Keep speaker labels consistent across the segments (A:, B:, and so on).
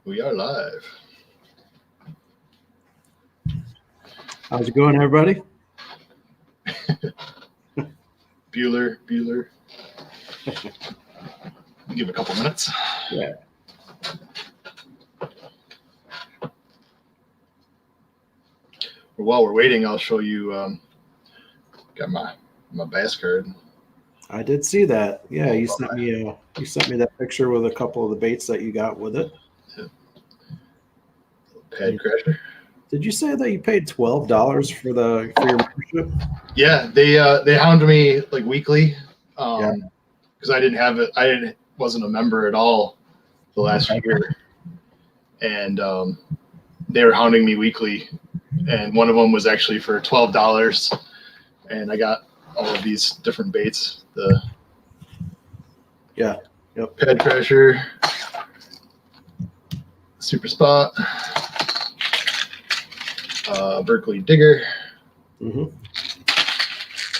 A: We are live.
B: How's it going, everybody?
A: Bueller. Give it a couple minutes.
B: Yeah.
A: While we're waiting, I'll show you. Got my bass card.
B: I did see that. Yeah, you sent me that picture with a couple of the baits that you got with it.
A: Yeah. Pad crasher.
B: Did you say that you paid $12 for your membership?
A: Yeah, they hound me like weekly.
B: Yeah.
A: Because I didn't have it. Wasn't a member at all the last year, and they were hounding me weekly. And one of them was actually for $12, and I got all of these different baits.
B: Yep.
A: Pad crasher, super spot, Berkeley digger,
B: Mm-hmm.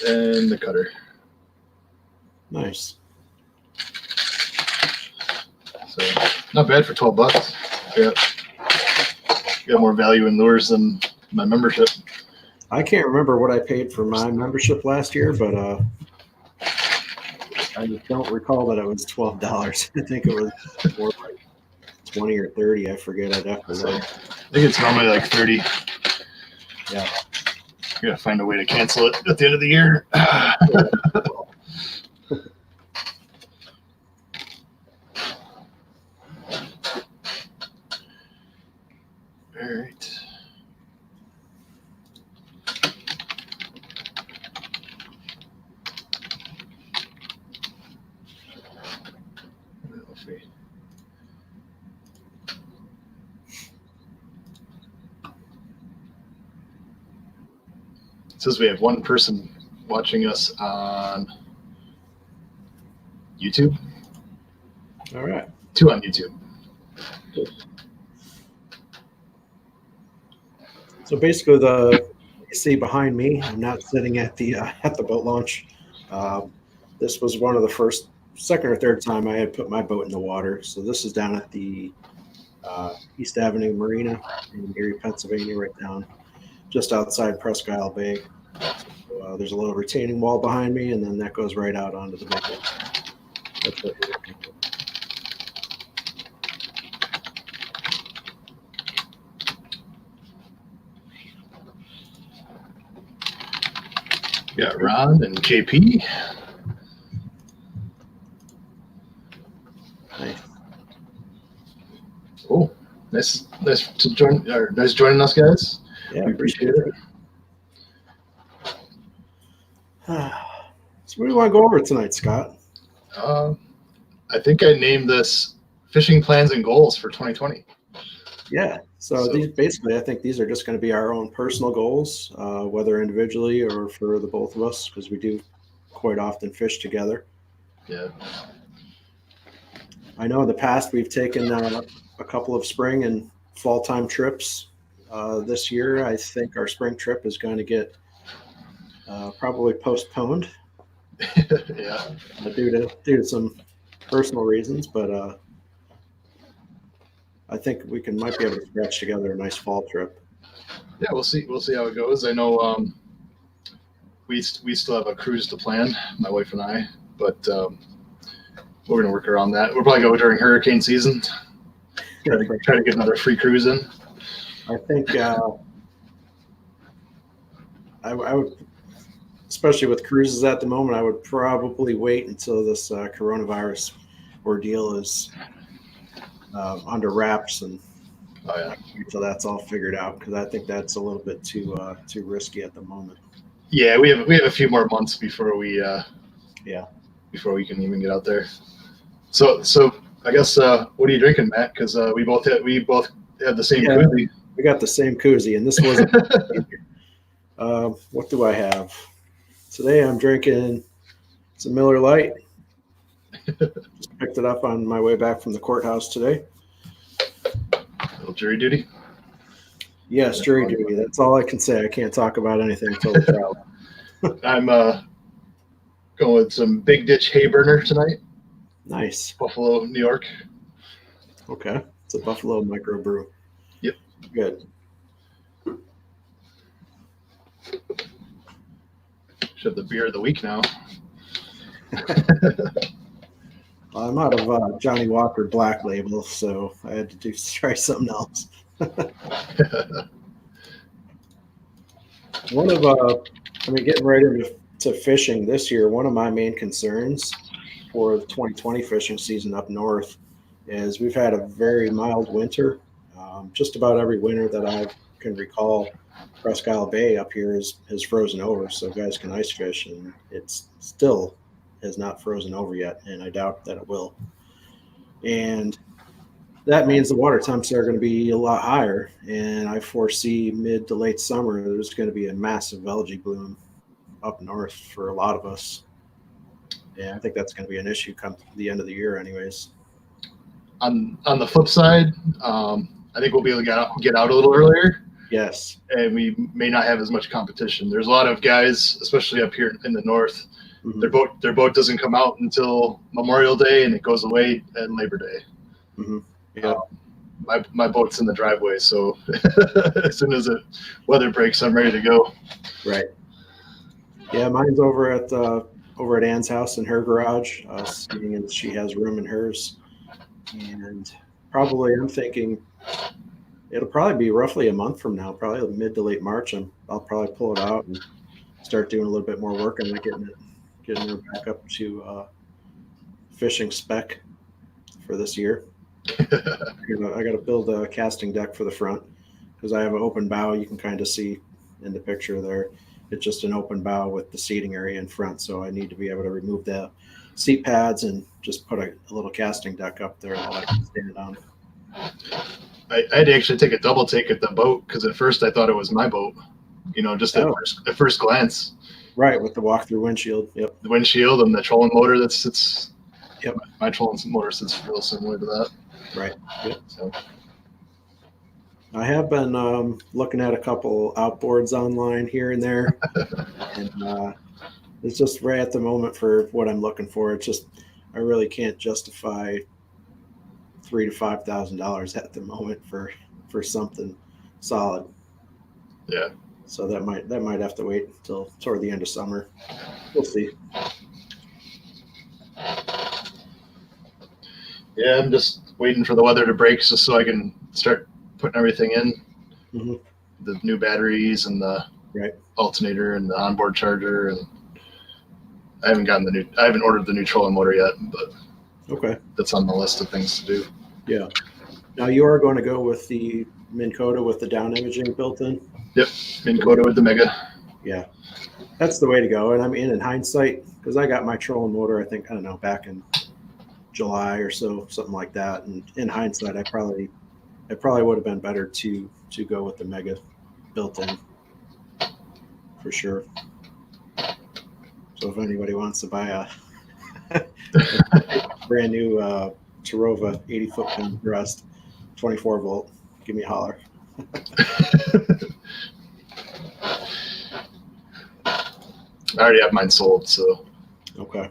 A: and the cutter.
B: Nice.
A: So not bad for $12. Yeah, got more value in lures than my membership.
B: I can't remember what I paid for my membership last year, but I don't recall that it was $12. I think it was more like 20 or 30. I forget. I'd have to look.
A: I think it's normally like 30.
B: Yeah.
A: You gotta find a way to cancel it at the end of the year. All right. It says we have one person watching us on YouTube.
B: All right.
A: 2 on YouTube.
B: So basically, you see behind me, I'm not sitting at the boat launch. This was one of the second or third time I had put my boat in the water. So this is down at the East Avenue Marina in Erie, Pennsylvania, right down just outside Presque Isle Bay. So, there's a little retaining wall behind me, and then that goes right out onto the big one. That's what you're looking for.
A: We got Ron and JP.
B: Nice.
A: Oh, nice to join. Nice joining us, guys.
B: Yeah,
A: We appreciate it.
B: So what do you want to go over tonight, Scott?
A: I think I named this fishing plans and goals for 2020.
B: Yeah. So these basically, I think these are just going to be our own personal goals, whether individually or for the both of us, because we do quite often fish together.
A: Yeah.
B: I know in the past we've taken a couple of spring and fall time trips. This year, I think our spring trip is going to get probably postponed.
A: Yeah.
B: Due to some personal reasons, but I think we might be able to scratch together a nice fall trip.
A: Yeah, we'll see how it goes. I know we still have a cruise to plan, my wife and I, but we're gonna work around that. We'll probably go during hurricane season. Try to get another free cruise in.
B: I think I would, especially with cruises at the moment, I would probably wait until this coronavirus ordeal is under wraps and until that's all figured out, because I think that's a little bit too risky at the moment.
A: Yeah, we have a few more months before we before we can even get out there. So I guess what are you drinking, Matt? Because we both had the same koozie.
B: We got the same koozie, and this wasn't. What do I have today? I'm drinking some Miller Lite. Just picked it up on my way back from the courthouse today.
A: Little jury duty.
B: Yes, jury duty. That's all I can say. I can't talk about anything until the trial.
A: I'm going with some Big Ditch hay burner tonight.
B: Nice.
A: Buffalo, New York.
B: Okay. It's a Buffalo microbrew.
A: Yep.
B: Good.
A: Should have the beer of the week now.
B: I'm out of Johnny Walker Black Label, so I had to try something else. Getting right into fishing this year, one of my main concerns for the 2020 fishing season up north is we've had a very mild winter. Just about every winter that I can recall, Presque Isle Bay up here has frozen over, so guys can ice fish, and it's still has not frozen over yet, and I doubt that it will. And that means the water temps are going to be a lot higher, and I foresee mid to late summer there's going to be a massive algae bloom up north for a lot of us. And I think that's going to be an issue come the end of the year anyways.
A: On the flip side, I think we'll be able to get out a little earlier.
B: Yes.
A: And we may not have as much competition. There's a lot of guys, especially up here in the north,
B: Mm-hmm.
A: their boat doesn't come out until Memorial Day, and it goes away at Labor Day.
B: Mm-hmm. Yeah.
A: My boat's in the driveway, so as soon as the weather breaks, I'm ready to go.
B: Right. Yeah, mine's over at Ann's house in her garage, seeing as she has room in hers. And probably I'm thinking it'll probably be roughly a month from now, probably mid to late March. I'll probably pull it out and start doing a little bit more work on it, getting her back up to fishing spec for this year. I got to build a casting deck for the front because I have an open bow. You can kind of see in the picture there. It's just an open bow with the seating area in front. So I need to be able to remove the seat pads and just put a little casting deck up there that I can stand on.
A: I had to actually take a double take at the boat because at first I thought it was my boat, just at first glance.
B: Right, with the walk-through windshield. Yep.
A: The windshield and the trolling motor that sits.
B: Yep.
A: My trolling motor sits real similar to that.
B: Right. Yep.
A: So
B: I have been looking at a couple outboards online here and there, and it's just right at the moment for what I'm looking for. It's just I really can't justify $3,000 to $5,000 at the moment for something solid.
A: Yeah.
B: So that might have to wait until toward the end of summer. We'll see.
A: Yeah, I'm just waiting for the weather to break just so I can start putting everything in.
B: Mm-hmm.
A: The new batteries and the alternator and the onboard charger, and I haven't ordered the new trolling motor yet, but
B: okay,
A: that's on the list of things to do.
B: Yeah. Now you are going to go with the Minn Kota with the down imaging built in?
A: Yep, Minn Kota with the Mega.
B: Yeah, that's the way to go. And I mean, in hindsight, because I got my trolling motor, I don't know, back in July or so, something like that. And in hindsight, it probably would have been better to go with the Mega built in for sure. So if anybody wants to buy a brand new Tarova 80 foot-pound thrust, 24 volt, give me a holler.
A: I already have mine sold, so.
B: Okay.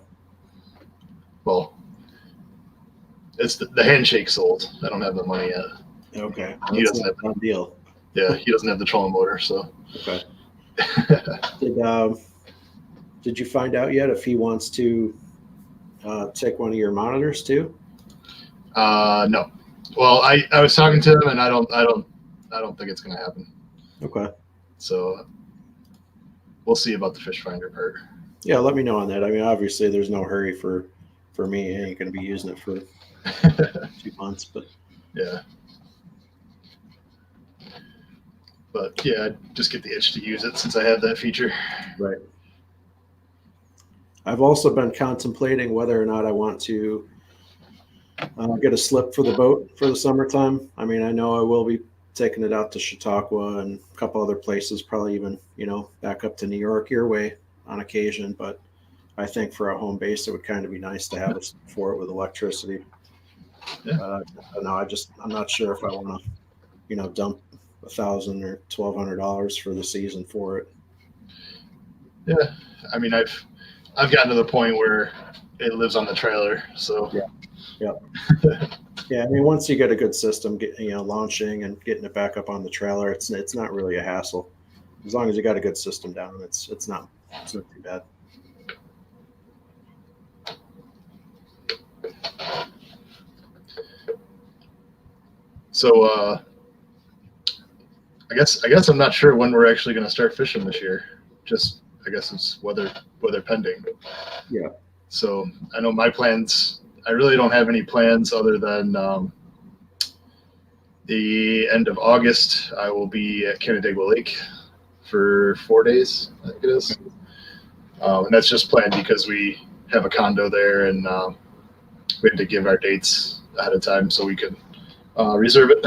A: Well, it's the handshake sold. I don't have the money yet.
B: Okay.
A: He doesn't have
B: the deal.
A: Yeah, he doesn't have the trolling motor, so.
B: Okay. Did you find out yet if he wants to take one of your monitors too?
A: No. Well, I was talking to him, and I don't think it's going to happen.
B: Okay.
A: So we'll see about the fish finder part.
B: Yeah, let me know on that. I mean, obviously, there's no hurry for me. I ain't going to be using it for 2 months, but
A: yeah. But yeah, I'd just get the itch to use it since I have that feature.
B: Right. I've also been contemplating whether or not I want to get a slip for the boat for the summertime. I mean, I know I will be taking it out to Chautauqua and a couple other places, probably even, back up to New York your way on occasion. But I think for a home base, it would kind of be nice to have a slip for it with electricity.
A: Yeah.
B: I'm not sure if I want to, dump $1,000 or $1,200 for the season for it.
A: Yeah. I mean, I've gotten to the point where it lives on the trailer, so
B: yeah. Yeah, I mean, once you get a good system, launching and getting it back up on the trailer, it's not really a hassle. As long as you got a good system down, it's not too bad.
A: So I guess I'm not sure when we're actually going to start fishing this year. Just I guess it's weather pending.
B: Yeah.
A: So I know my plans. I really don't have any plans other than the end of August. I will be at Canandaigua Lake for 4 days. I think it is, and that's just planned because we have a condo there, and we had to give our dates ahead of time so we could reserve it.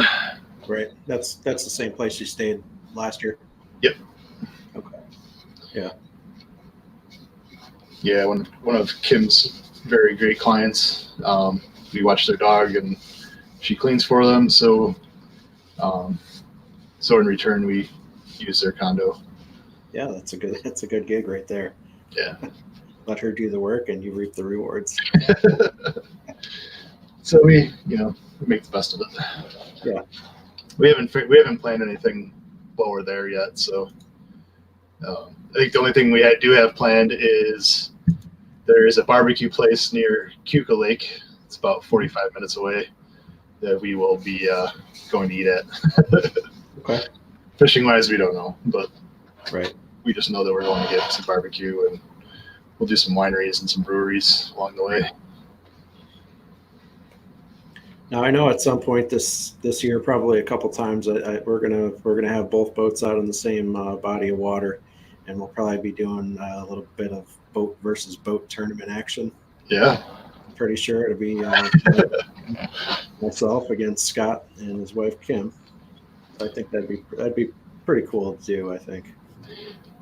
B: Right. That's the same place you stayed last year.
A: Yep.
B: Okay. Yeah.
A: Yeah, one of Kim's very great clients. We watch their dog, and she cleans for them. So in return, we use their condo.
B: Yeah, that's a good gig right there.
A: Yeah.
B: Let her do the work, and you reap the rewards.
A: So we make the best of it.
B: Yeah.
A: We haven't planned anything while we're there yet. So I think the only thing we do have planned is there is a barbecue place near Cuca Lake. It's about 45 minutes away that we will be going to eat at.
B: Okay.
A: Fishing wise, we don't know, but
B: right.
A: We just know that we're going to get some barbecue, and we'll do some wineries and some breweries along the way.
B: Now I know at some point this year, probably a couple times, we're gonna have both boats out in the same body of water, and we'll probably be doing a little bit of boat versus boat tournament action.
A: Yeah,
B: I'm pretty sure it'll be myself against Scott and his wife Kim. I think that'd be pretty cool to do. I think.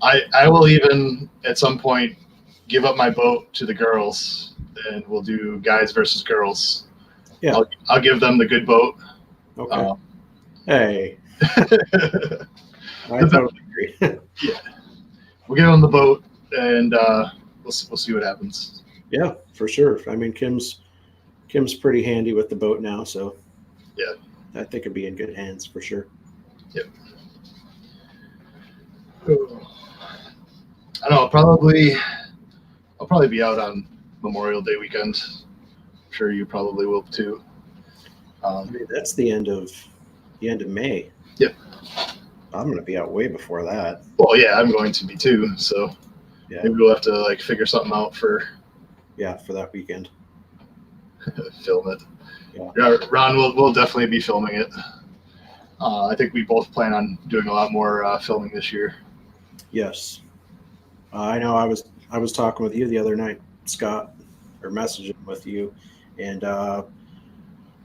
A: I will even at some point give up my boat to the girls, and we'll do guys versus girls.
B: Yeah,
A: I'll give them the good boat.
B: Okay. Hey. I totally agree.
A: Yeah, we'll give them the boat, and we'll see what happens.
B: Yeah, for sure. I mean, Kim's pretty handy with the boat now, so
A: yeah,
B: I think it'd be in good hands for sure.
A: Yep. I know I'll probably be out on Memorial Day weekend. I'm sure you probably will too.
B: I mean, that's the end of May.
A: Yep.
B: I'm going to be out way before that.
A: Well, yeah, I'm going to be too. So
B: yeah,
A: maybe we'll have to figure something out for
B: that weekend.
A: Film it.
B: Yeah.
A: Ron will definitely be filming it. I think we both plan on doing a lot more filming this year.
B: Yes. I know I was talking with you the other night, Scott, or messaging with you, and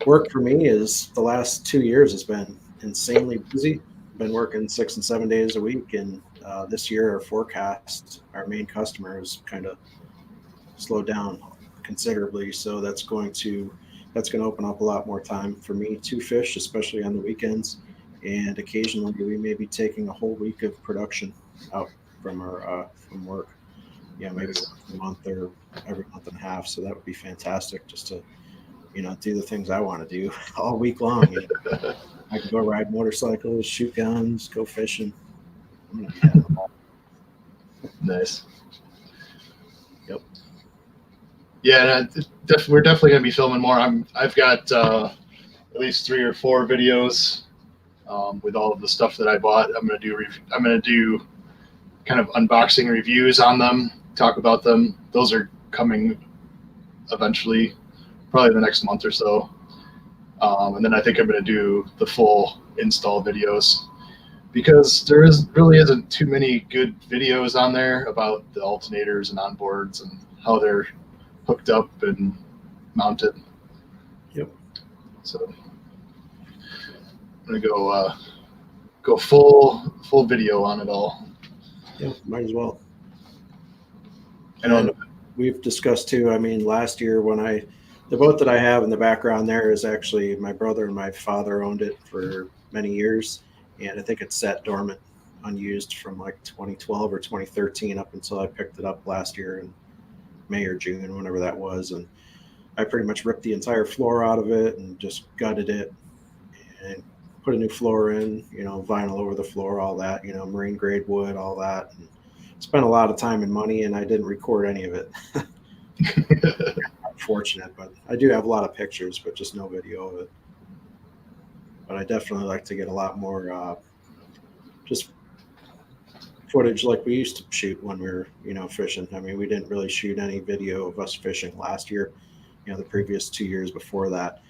B: work for me is the last 2 years has been insanely busy. Been working 6 and 7 days a week, and this year our forecast, our main customer, has kind of slowed down considerably. So that's going to open up a lot more time for me to fish, especially on the weekends. And occasionally we may be taking a whole week of production out from our from work. Yeah, maybe once a month or every month and a half. So that would be fantastic, just to do the things I want to do all week long. I can go ride motorcycles, shoot guns, go fishing. I'm gonna be having a ball.
A: Nice.
B: Yep.
A: Yeah, we're definitely going to be filming more. I've got at least 3 or 4 videos with all of the stuff that I bought. I'm going to do kind of unboxing reviews on them, talk about them. Those are coming eventually, probably the next month or so. And then I think I'm going to do the full install videos, because there really isn't too many good videos on there about the alternators and onboards and how they're hooked up and mounted.
B: Yep.
A: So I'm going to go full video on it all.
B: Yeah, might as well.
A: And
B: we've discussed too, I mean, last year the boat that I have in the background there is actually my brother and my father owned it for many years. And I think it sat dormant, unused from 2012 or 2013 up until I picked it up last year in May or June, whenever that was. And I pretty much ripped the entire floor out of it and just gutted it and put a new floor in, vinyl over the floor, all that, marine grade wood, all that. And spent a lot of time and money, and I didn't record any of it. Unfortunate, but I do have a lot of pictures, but just no video of it. But I definitely like to get a lot more just footage like we used to shoot when we were, fishing. I mean, we didn't really shoot any video of us fishing last year. The previous 2 years before that,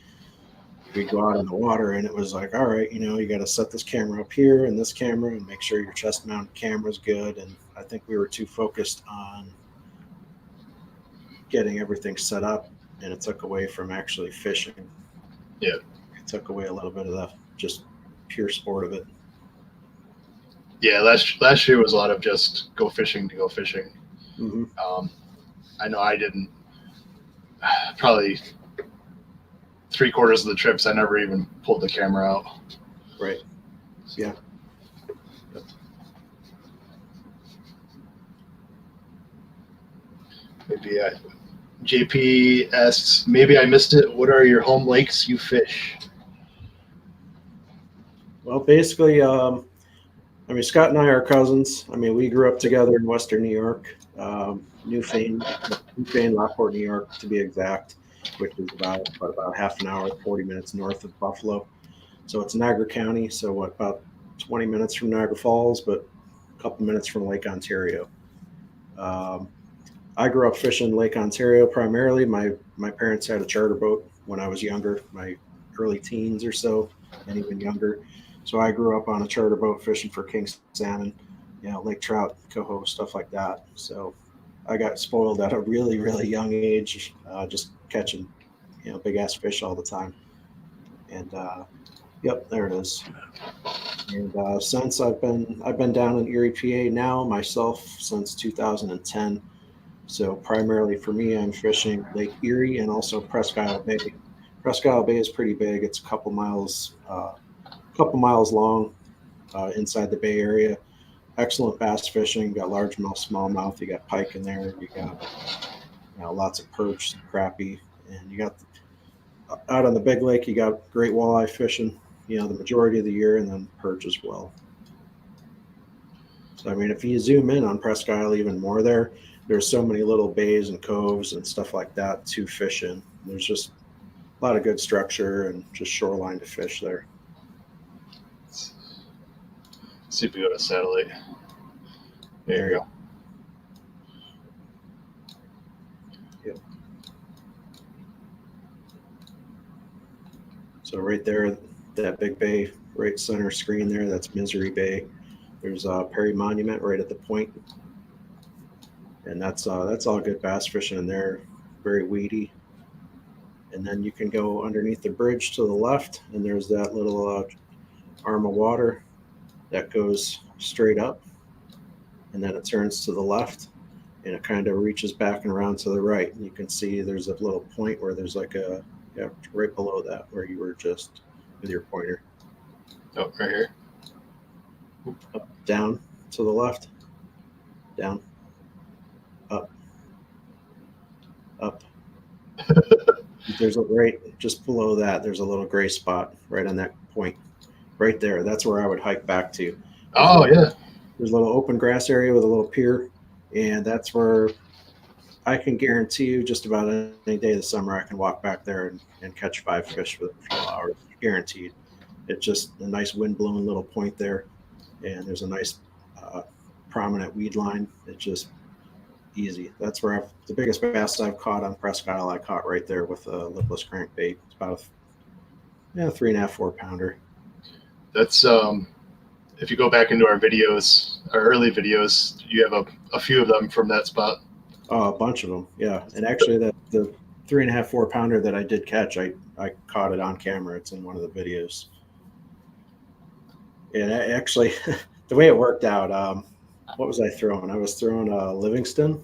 B: we'd go out in the water and it was like, all right, you got to set this camera up here and this camera and make sure your chest mounted camera is good. And I think we were too focused on getting everything set up, and it took away from actually fishing.
A: Yeah.
B: It took away a little bit of the just pure sport of it.
A: Yeah, last year was a lot of just go fishing to go fishing.
B: Mm-hmm.
A: I know I didn't. Probably 3/4 of the trips, I never even pulled the camera out.
B: Right. Yeah. Yep.
A: Maybe JP asks, maybe I missed it. What are your home lakes you fish?
B: Well, basically, Scott and I are cousins. We grew up together in Western New York, Newfane, Lockport, New York, to be exact, which is about half an hour, 40 minutes north of Buffalo. So it's Niagara County. So about 20 minutes from Niagara Falls, but a couple minutes from Lake Ontario. I grew up fishing Lake Ontario primarily. My parents had a charter boat when I was younger, my early teens or so, and even younger. So I grew up on a charter boat fishing for king salmon, lake trout, coho, stuff like that. So I got spoiled at a really, really young age, just catching, big ass fish all the time. And yep, there it is. And since I've been down in Erie, PA now myself since 2010. So primarily for me, I'm fishing Lake Erie and also Presque Isle Bay. Presque Isle Bay is pretty big. It's a couple miles long inside the Bay Area. Excellent bass fishing. Got largemouth, smallmouth. You got pike in there. You got lots of perch, crappie, and you got out on the big lake. You got great walleye fishing. The majority of the year, and then perch as well. So if you zoom in on Presque Isle even more, there's so many little bays and coves and stuff like that to fish in. There's just a lot of good structure and just shoreline to fish there.
A: See if we go to satellite. There you go.
B: Yep. So right there, that big bay, right center screen there, that's Misery Bay. There's Perry Monument right at the point. And that's all good bass fishing in there, very weedy. And then you can go underneath the bridge to the left, and there's that little arm of water that goes straight up, and then it turns to the left, and it kind of reaches back and around to the right. And you can see there's a little point where there's like right below that where you were just with your pointer.
A: Oh, right here.
B: Up, down, to the left, down, up. There's just below that, there's a little gray spot right on that point. Right there, that's where I would hike back to.
A: Yeah.
B: There's a little open grass area with a little pier, and that's where I can guarantee you just about any day of the summer I can walk back there and catch 5 fish for a few hours, guaranteed. It's just a nice wind-blowing little point there, and there's a nice prominent weed line. It's just easy. That's where the biggest bass I've caught on Presque Isle, I caught right there with a lipless crankbait. It's about a 3.5, 4 pounder.
A: That's if you go back into our early videos, you have a few of them from that spot.
B: Oh, a bunch of them, yeah. And actually, the 3.5, 4 pounder that I did catch, I caught it on camera. It's in one of the videos. And actually, the way it worked out, what was I throwing? I was throwing a Livingston.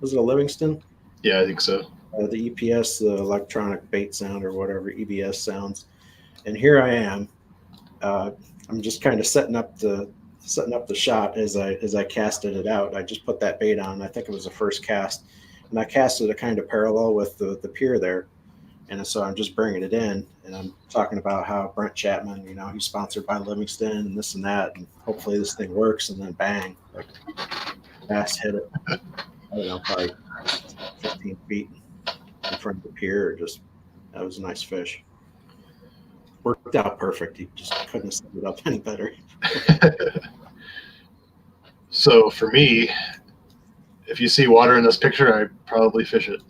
B: Was it a Livingston?
A: Yeah, I think so.
B: The EPS, the electronic bait sound or whatever, EBS sounds. And here I am. I'm just kind of setting up the shot as I casted it out. I just put that bait on. I think it was the first cast, and I casted it kind of parallel with the pier there. And so I'm just bringing it in, and I'm talking about how Brent Chapman, he's sponsored by Livingston and this and that, and hopefully this thing works. And then bang, like bass hit it. I don't know, probably 15 feet in front of the pier. That was a nice fish. Worked out perfect. He just couldn't have set it up any better.
A: So for me, if you see water in this picture, I probably fish it.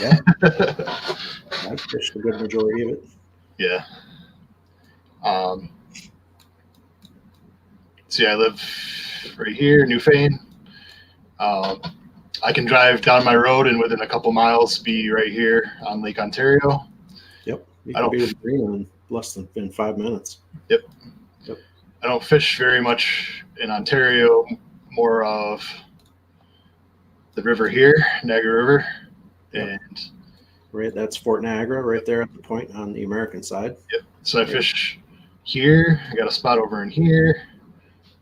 B: Yeah. I fished a good majority of it.
A: Yeah. See, I live right here, Newfane. I can drive down my road and within a couple miles be right here on Lake Ontario.
B: Yep. You can be with Marina in less than 5 minutes.
A: Yep. I don't fish very much in Ontario, more of the river here, Niagara River.
B: Yep.
A: And
B: right, that's Fort Niagara right there at the point on the American side.
A: Yep. So I fish here. I got a spot over in here.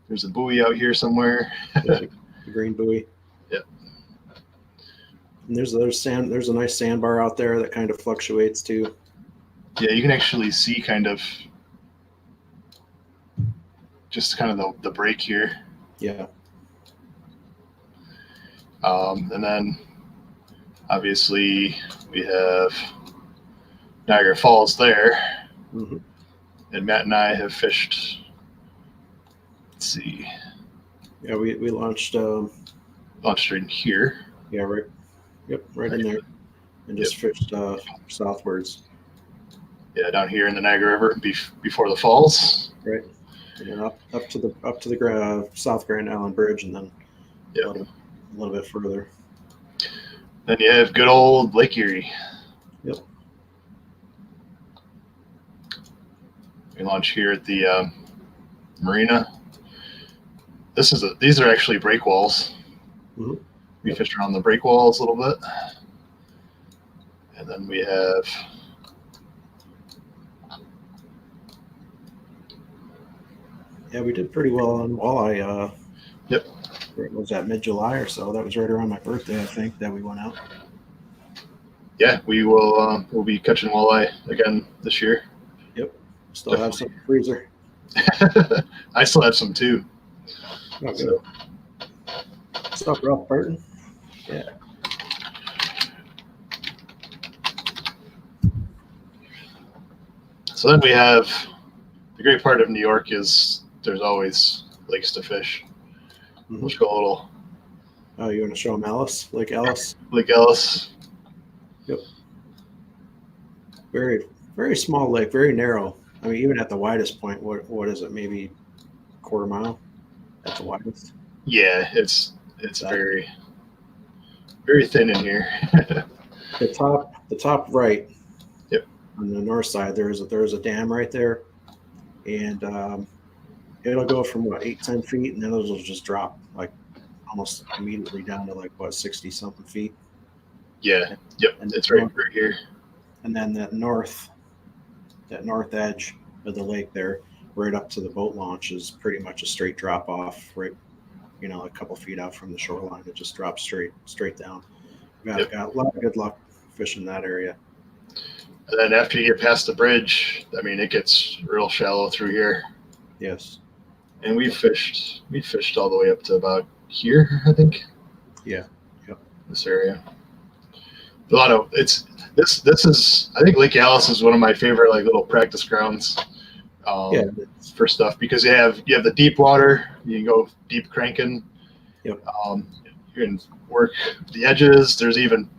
A: There's a buoy out here somewhere.
B: The green buoy.
A: Yep.
B: And there's a nice sandbar out there that kind of fluctuates too.
A: Yeah, you can actually see kind of the break here.
B: Yeah.
A: And then obviously we have Niagara Falls there.
B: Mm-hmm.
A: And Matt and I have fished. Let's see.
B: Yeah, we launched
A: right in here.
B: Yeah, right. Yep, right in there, and just fished southwards.
A: Yeah, down here in the Niagara River before the falls.
B: Right, and then up to the South Grand Island Bridge, and then a little bit further.
A: Then you have good old Lake Erie.
B: Yep.
A: We launch here at the marina. These are actually break walls.
B: Mm-hmm.
A: We fished around the break walls a little bit. And then we have
B: we did pretty well on walleye.
A: Yep.
B: Was that mid-July or so? That was right around my birthday, I think, that we went out.
A: Yeah, we will we'll be catching walleye again this year.
B: Yep. Still have some in the freezer.
A: I still have some too.
B: Okay. So. What's up, Ralph Burton? Yeah.
A: So then we have the great part of New York is there's always lakes to fish.
B: Mm-hmm.
A: Let's go a little.
B: Oh, you want to show them Ellis? Lake Ellis?
A: Lake Ellis.
B: Yep. Very, very small lake, very narrow. I mean, even at the widest point, what is it? Maybe a quarter mile at the widest?
A: Yeah, it's very, very thin in here.
B: the top right.
A: Yep.
B: On the north side, there's a dam right there, and it'll go from 8-10 feet, and then it'll just drop like almost immediately down to 60 something feet.
A: Yeah. Yep. And it's right here. And
B: then that north edge of the lake there, right up to the boat launch, is pretty much a straight drop off, right? A couple feet out from the shoreline. It just drops straight down. Got a lot of good luck fishing that area.
A: And then after you get past the bridge, I mean, it gets real shallow through here.
B: Yes.
A: And we fished all the way up to about here, I think.
B: Yeah. Yep.
A: This area. A lot of this is, I think Lake Alice is one of my favorite little practice grounds. For stuff, because you have the deep water, you can go deep cranking.
B: Yep.
A: You can work the edges. There's even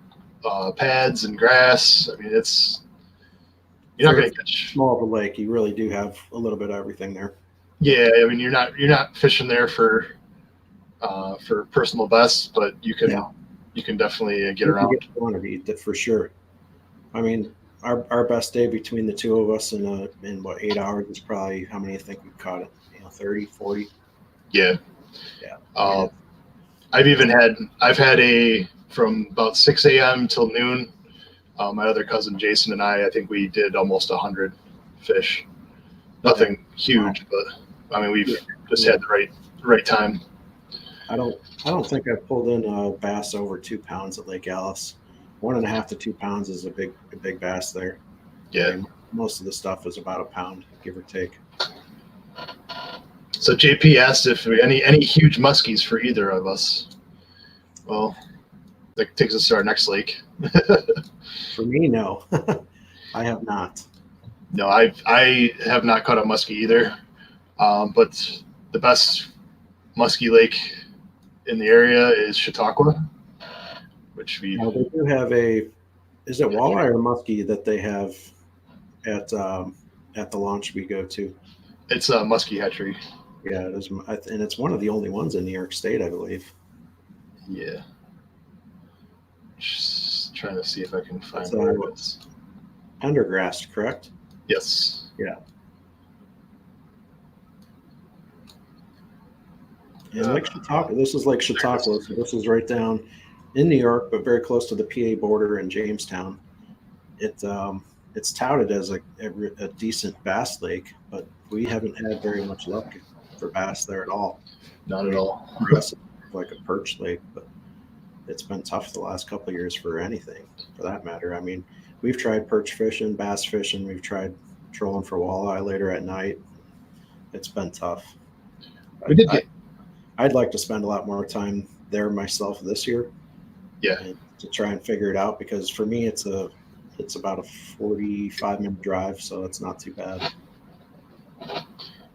A: pads and grass. I mean, you're not going to catch
B: small of a lake. You really do have a little bit of everything there.
A: Yeah, I mean, you're not fishing there for personal bests, but you can definitely get around.
B: Get quantity for sure. I mean, our best day between the two of us in 8 hours is probably, how many I think we've caught it? 30, 40.
A: Yeah.
B: Yeah.
A: I've had from about 6 a.m. till noon. My other cousin Jason and I think we did almost 100 fish. Nothing huge, but I mean, we've just had the right time.
B: I don't think I've pulled in a bass over 2 pounds at Lake Alice. 1.5 to 2 pounds is a big bass there.
A: Yeah.
B: I mean, most of the stuff is about a pound, give or take.
A: So JP asked if any huge muskies for either of us. Well, that takes us to our next lake.
B: For me, no. I have not.
A: No, I have not caught a muskie either. But the best muskie lake in the area is Chautauqua, which we
B: Now, they do have is it walleye or muskie that they have at the launch we go to?
A: it's a muskie hatchery.
B: Yeah, it is, and it's one of the only ones in New York State, I believe.
A: Yeah. Just trying to see if I can find
B: It's,
A: where it is.
B: Pendergrast, correct?
A: Yes.
B: Yeah. And Lake Chautauqua, this is Lake Chautauqua, so this is right down in New York, but very close to the PA border in Jamestown. It's touted as a decent bass lake, but we haven't had very much luck for bass there at all.
A: Not at all.
B: Like a perch lake, but it's been tough the last couple of years for anything, for that matter. I mean, we've tried perch fishing, bass fishing, we've tried trolling for walleye later at night. It's been tough. I'd like to spend a lot more time there myself this year.
A: Yeah.
B: To try and figure it out, because for me it's about a 45-minute drive, so it's not too bad.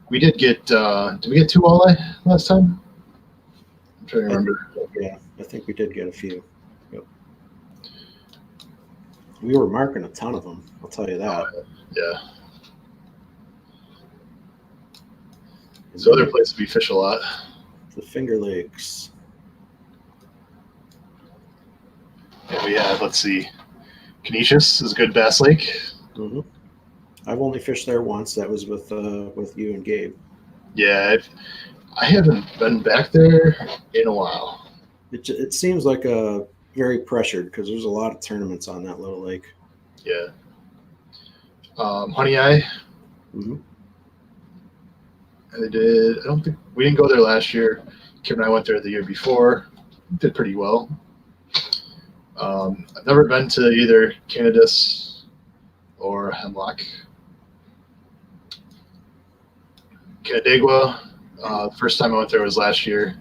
A: We did get did we get 2 walleye last time? I'm trying to remember.
B: Yeah, I think we did get a few. Yep. We were marking a ton of them, I'll tell you that.
A: Yeah. So other places we fish a lot.
B: The Finger Lakes.
A: Yeah, we have, let's see, Canisius is a good bass lake.
B: Mm-hmm. I've only fished there once. That was with you and Gabe.
A: Yeah, I haven't been back there in a while.
B: It seems like a very pressured, because there's a lot of tournaments on that little lake.
A: Yeah. Honey Eye.
B: Mm-hmm.
A: And we didn't go there last year. Kim and I went there the year before. Did pretty well. I've never been to either Canadus or Hemlock. Canandaigua, the first time I went there was last year,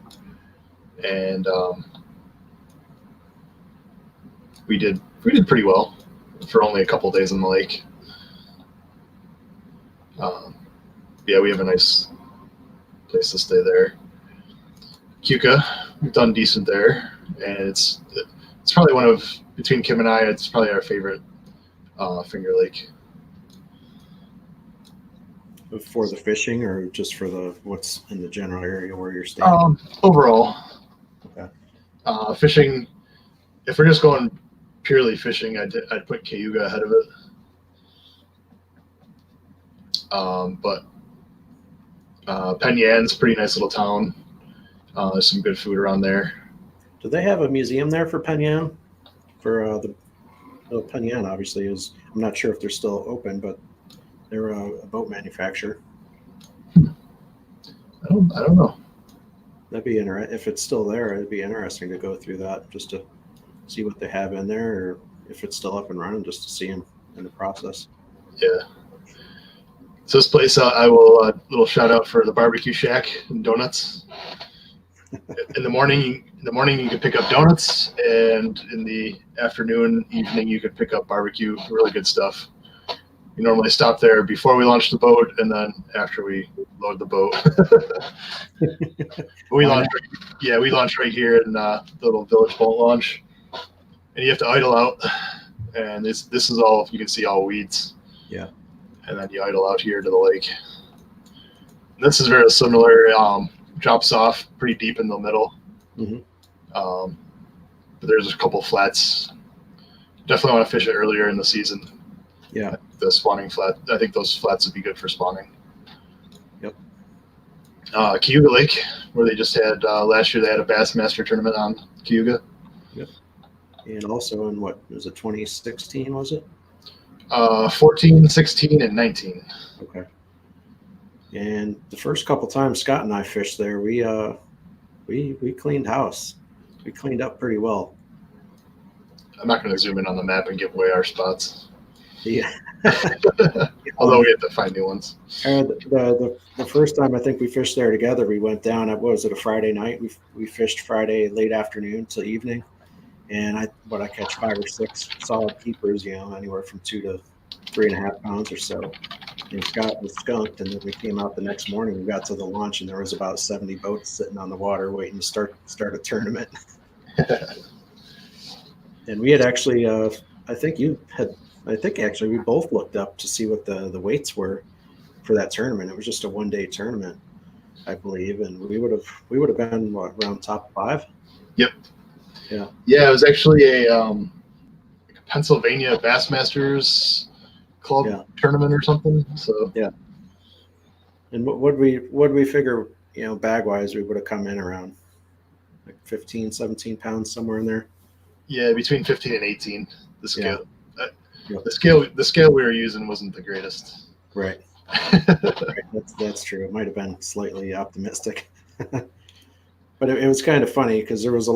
A: and we did pretty well for only a couple days on the lake. Yeah, we have a nice place to stay there. Keuka, we've done decent there, and it's probably between Kim and I, it's probably our favorite Finger Lake.
B: For the fishing, or just for what's in the general area where you're staying?
A: Overall.
B: Okay.
A: Fishing, if we're just going purely fishing, I'd put Cayuga ahead of it. But Penn Yan's a pretty nice little town. There's some good food around there.
B: Do they have a museum there for Penn Yan? For Penn Yan obviously is. I'm not sure if they're still open, but they're a boat manufacturer.
A: I don't know.
B: That'd be interesting. If it's still there, it'd be interesting to go through that just to see what they have in there, or if it's still up and running, just to see them in the process.
A: Yeah. So this place, I will little shout out for the barbecue shack and donuts. In the morning you could pick up donuts, and in the evening you could pick up barbecue. Really good stuff. We normally stop there before we launch the boat, and then after we load the boat. we launch right here in the little village boat launch, and you have to idle out. And this is all, you can see all weeds.
B: Yeah. And
A: then you idle out here to the lake. This is very similar. Drops off pretty deep in the middle.
B: Mm-hmm.
A: But there's a couple flats. Definitely want to fish it earlier in the season.
B: Yeah.
A: The spawning flat. I think those flats would be good for spawning.
B: Yep.
A: Cayuga Lake, where they just had last year, they had a Bassmaster tournament on Cayuga.
B: Yep. And also in what was it, 2016? Was it?
A: 14, 16, and 19.
B: Okay. And the first couple times Scott and I fished there, we cleaned house. We cleaned up pretty well.
A: I'm not going to zoom in on the map and give away our spots.
B: Yeah.
A: Although we have to find new ones.
B: The first time I think we fished there together, we went down. What was it, a Friday night? We fished Friday late afternoon till evening, and I catch 5 or 6 solid keepers, anywhere from 2 to 3.5 pounds or so. And Scott was skunked, and then we came out the next morning. We got to the launch, and there was about 70 boats sitting on the water waiting to start a tournament. And we had actually, I think actually we both looked up to see what the weights were for that tournament. It was just a 1-day tournament, I believe, and we would have been around top 5.
A: Yep.
B: Yeah.
A: Yeah, it was actually a Pennsylvania Bassmasters Club tournament or something. So
B: yeah. And what would we figure? Bag wise, we would have come in around like 15, 17 pounds, somewhere in there.
A: Yeah, between 15 and 18. The scale.
B: Yeah.
A: The scale we were using wasn't the greatest.
B: Right. Right. That's true. It might have been slightly optimistic, but it was kind of funny because there was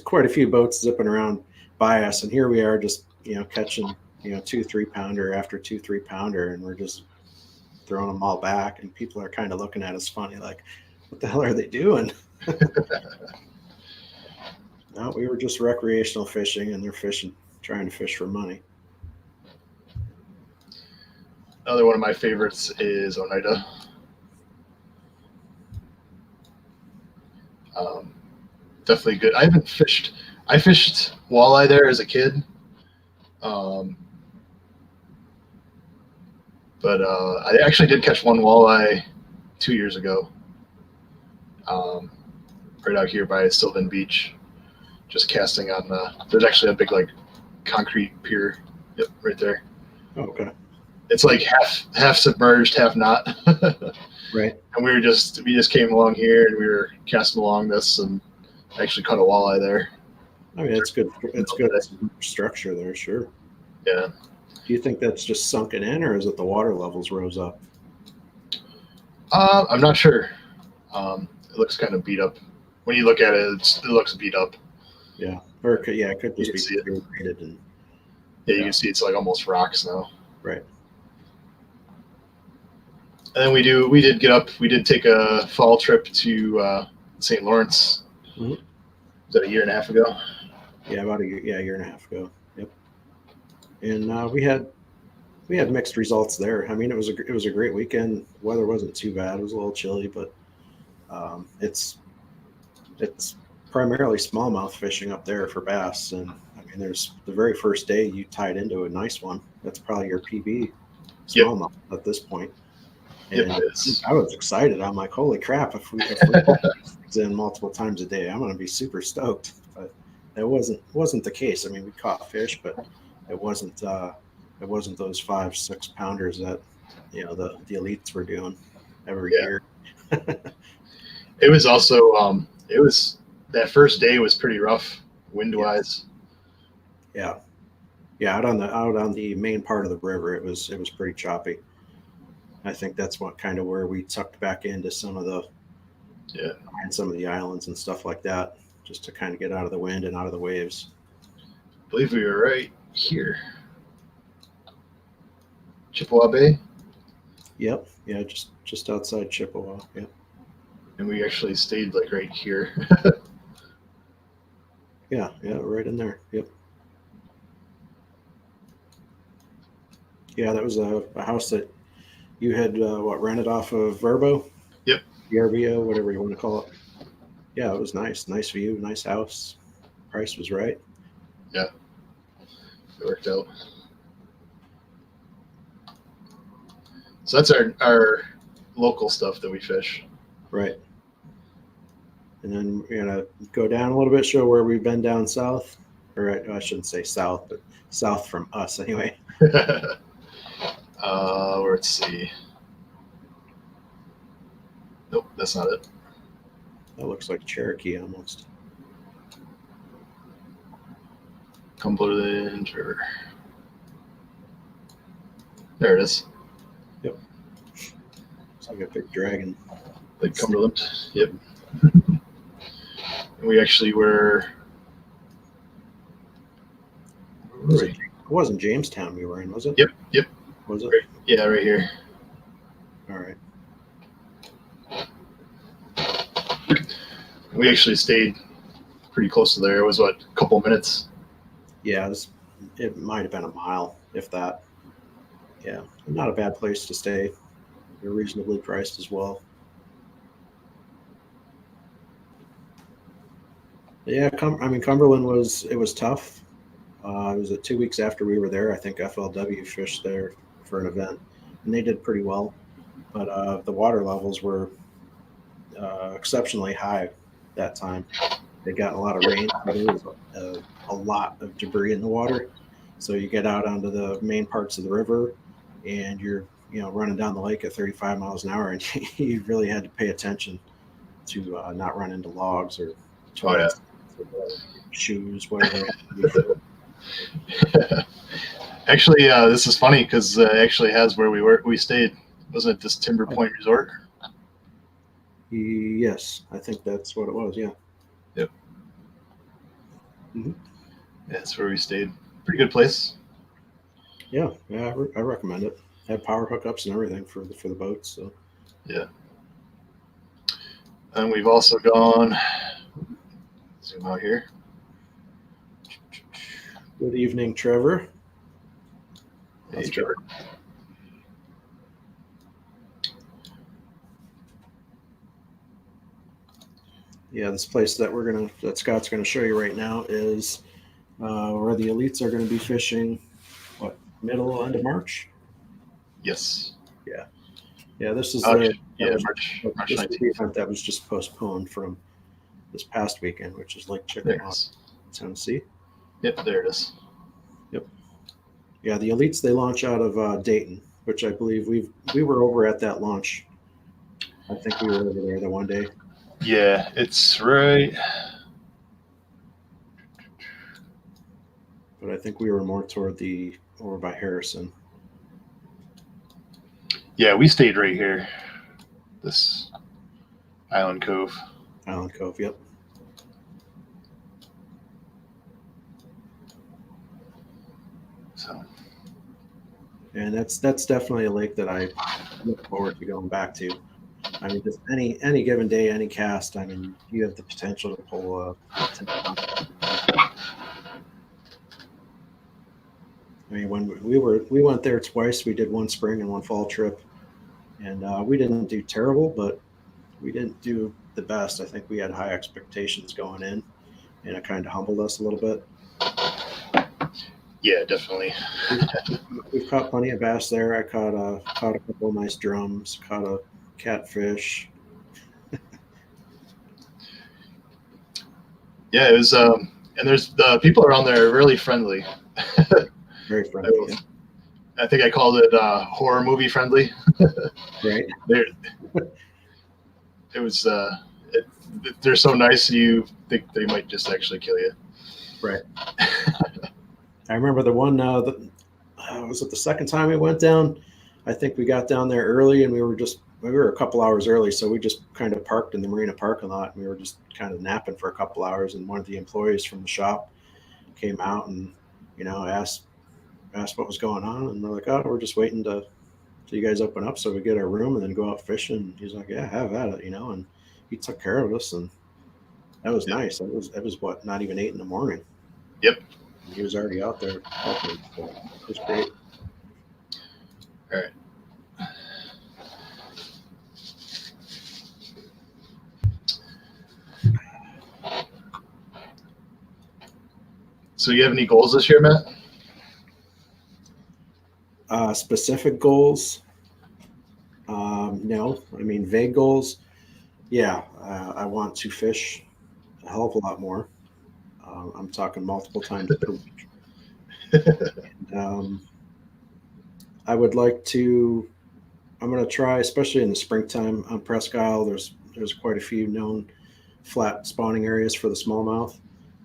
B: quite a few boats zipping around by us, and here we are just catching 2-3 pounder after 2-3 pounder, and we're just throwing them all back, and people are kind of looking at us funny, like, what the hell are they doing? No, we were just recreational fishing, and they're trying to fish for money.
A: Another one of my favorites is Oneida. Definitely good. I fished walleye there as a kid. But I actually did catch one walleye 2 years ago. Right out here by Sylvan Beach. Just casting on there's actually a big concrete pier. Yep, right there.
B: Oh, okay.
A: It's like half submerged, half not.
B: Right.
A: And we just came along here and we were casting along this and actually caught a walleye there.
B: I mean, it's good. It's good structure there, sure.
A: Yeah.
B: Do you think that's just sunken in, or is it the water levels rose up?
A: I'm not sure. It looks kind of beat up. When you look at it, it looks beat up.
B: Yeah. Or it could just be irrigated. And
A: you can see it's like almost rocks now.
B: Right.
A: And then we did take a fall trip to St. Lawrence.
B: Mm-hmm.
A: Was that a year and a half ago?
B: Yeah, about a year and a half ago. Yep. And we had mixed results there. I mean, it was a great weekend. Weather wasn't too bad. It was a little chilly, but it's primarily smallmouth fishing up there for bass. And I mean, there's the very first day you tied into a nice one. That's probably your PB smallmouth at this point. And I was excited. I'm like, holy crap! If we in multiple times a day, I'm going to be super stoked. But that wasn't the case. I mean, we caught fish, but it wasn't those 5-6 pounders that the elites were doing every year.
A: It was also that first day was pretty rough wind wise.
B: Yeah. Out on the main part of the river, it was pretty choppy. I think that's where we tucked back into some of the islands and stuff like that, just to kind of get out of the wind and out of the waves.
A: I believe we were right here. Chippewa Bay?
B: Yep. Yeah, just outside Chippewa. Yep.
A: And we actually stayed right here.
B: Yeah, right in there. Yep. Yeah, that was a house that you had rented off of Verbo?
A: Yep.
B: VRBO, whatever you want to call it. Yeah, it was nice. Nice view, nice house. Price was right.
A: Yeah. It worked out. So that's our local stuff that we fish.
B: Right. And then we're going to go down a little bit, show where we've been down south. Or I shouldn't say south, but south from us anyway.
A: Let's see. Nope, that's not it.
B: That looks like Cherokee almost.
A: Cumberland River. There it is.
B: Yep. It's like a big dragon.
A: Like Cumberland. Yep. And we actually were
B: wasn't Jamestown we were in, was it?
A: Yep.
B: Was it?
A: Yeah, right here.
B: All right.
A: We actually stayed pretty close to there. It was, what, a couple minutes?
B: Yeah, it might have been a mile, if that. Yeah, not a bad place to stay. They're reasonably priced as well. Yeah, Cumberland was tough. It was 2 weeks after we were there. I think FLW fished there for an event, and they did pretty well. But the water levels were exceptionally high that time. They got a lot of rain. So there was a lot of debris in the water. So you get out onto the main parts of the river, and you're running down the lake at 35 miles an hour, and you really had to pay attention to not run into logs or toilets, shoes, whatever.
A: Actually, this is funny because it actually has where we stayed. Wasn't it this Timber Point Resort?
B: Yes, I think that's what it was. Yeah.
A: Yep.
B: Mm-hmm.
A: Yeah, that's where we stayed. Pretty good place.
B: Yeah, I recommend it. Had power hookups and everything for the boats. So.
A: Yeah. And we've also gone. Zoom out here.
B: Good evening, Trevor.
A: Hey, Trevor.
B: Yeah, this place that Scott's gonna show you right now is where the elites are going to be fishing. What, end of March?
A: Yes.
B: Yeah. This is
A: March
B: this
A: 19th.
B: event that was just postponed from this past weekend, which is Lake Chickamauga, Tennessee.
A: Yep, there it is.
B: Yep. Yeah, the elites, they launch out of Dayton, which I believe we were over at that launch. I think we were over there the one day.
A: Yeah, it's right.
B: But I think we were more toward over by Harrison.
A: Yeah, we stayed right here. This Island Cove.
B: Island Cove, yep.
A: So.
B: And that's definitely a lake that I look forward to going back to. I mean, just any given day, any cast. I mean, you have the potential to pull I mean, when we went there twice. We did one spring and one fall trip, and we didn't do terrible, but we didn't do the best. I think we had high expectations going in, and it kind of humbled us a little bit.
A: Yeah, definitely.
B: We've caught plenty of bass there. I caught a couple of nice drums, caught a catfish.
A: Yeah, it was. And there's the people around there are really friendly.
B: Very friendly.
A: I think I called it horror movie friendly.
B: Right.
A: It was. They're so nice. You think they might just actually kill you.
B: Right. I remember the one. Was it the second time we went down? I think we got down there early, and we were a couple hours early, so we just kind of parked in the marina parking lot, and we were just kind of napping for a couple hours. And one of the employees from the shop came out and asked what was going on, and we're like, "Oh, we're just waiting till you guys open up so we get our room and then go out fishing." And he's like, "Yeah, have at it," and he took care of us, and that was nice. That was what, not even 8 a.m.
A: Yep.
B: And he was already out there helping, so it was great.
A: All right. So you have any goals this year, Matt?
B: Specific goals? No. I mean, vague goals. Yeah, I want to fish a hell of a lot more. I'm talking multiple times per week. And, I would like to. I'm going to try, especially in the springtime on Presque Isle. There's quite a few known flat spawning areas for the smallmouth,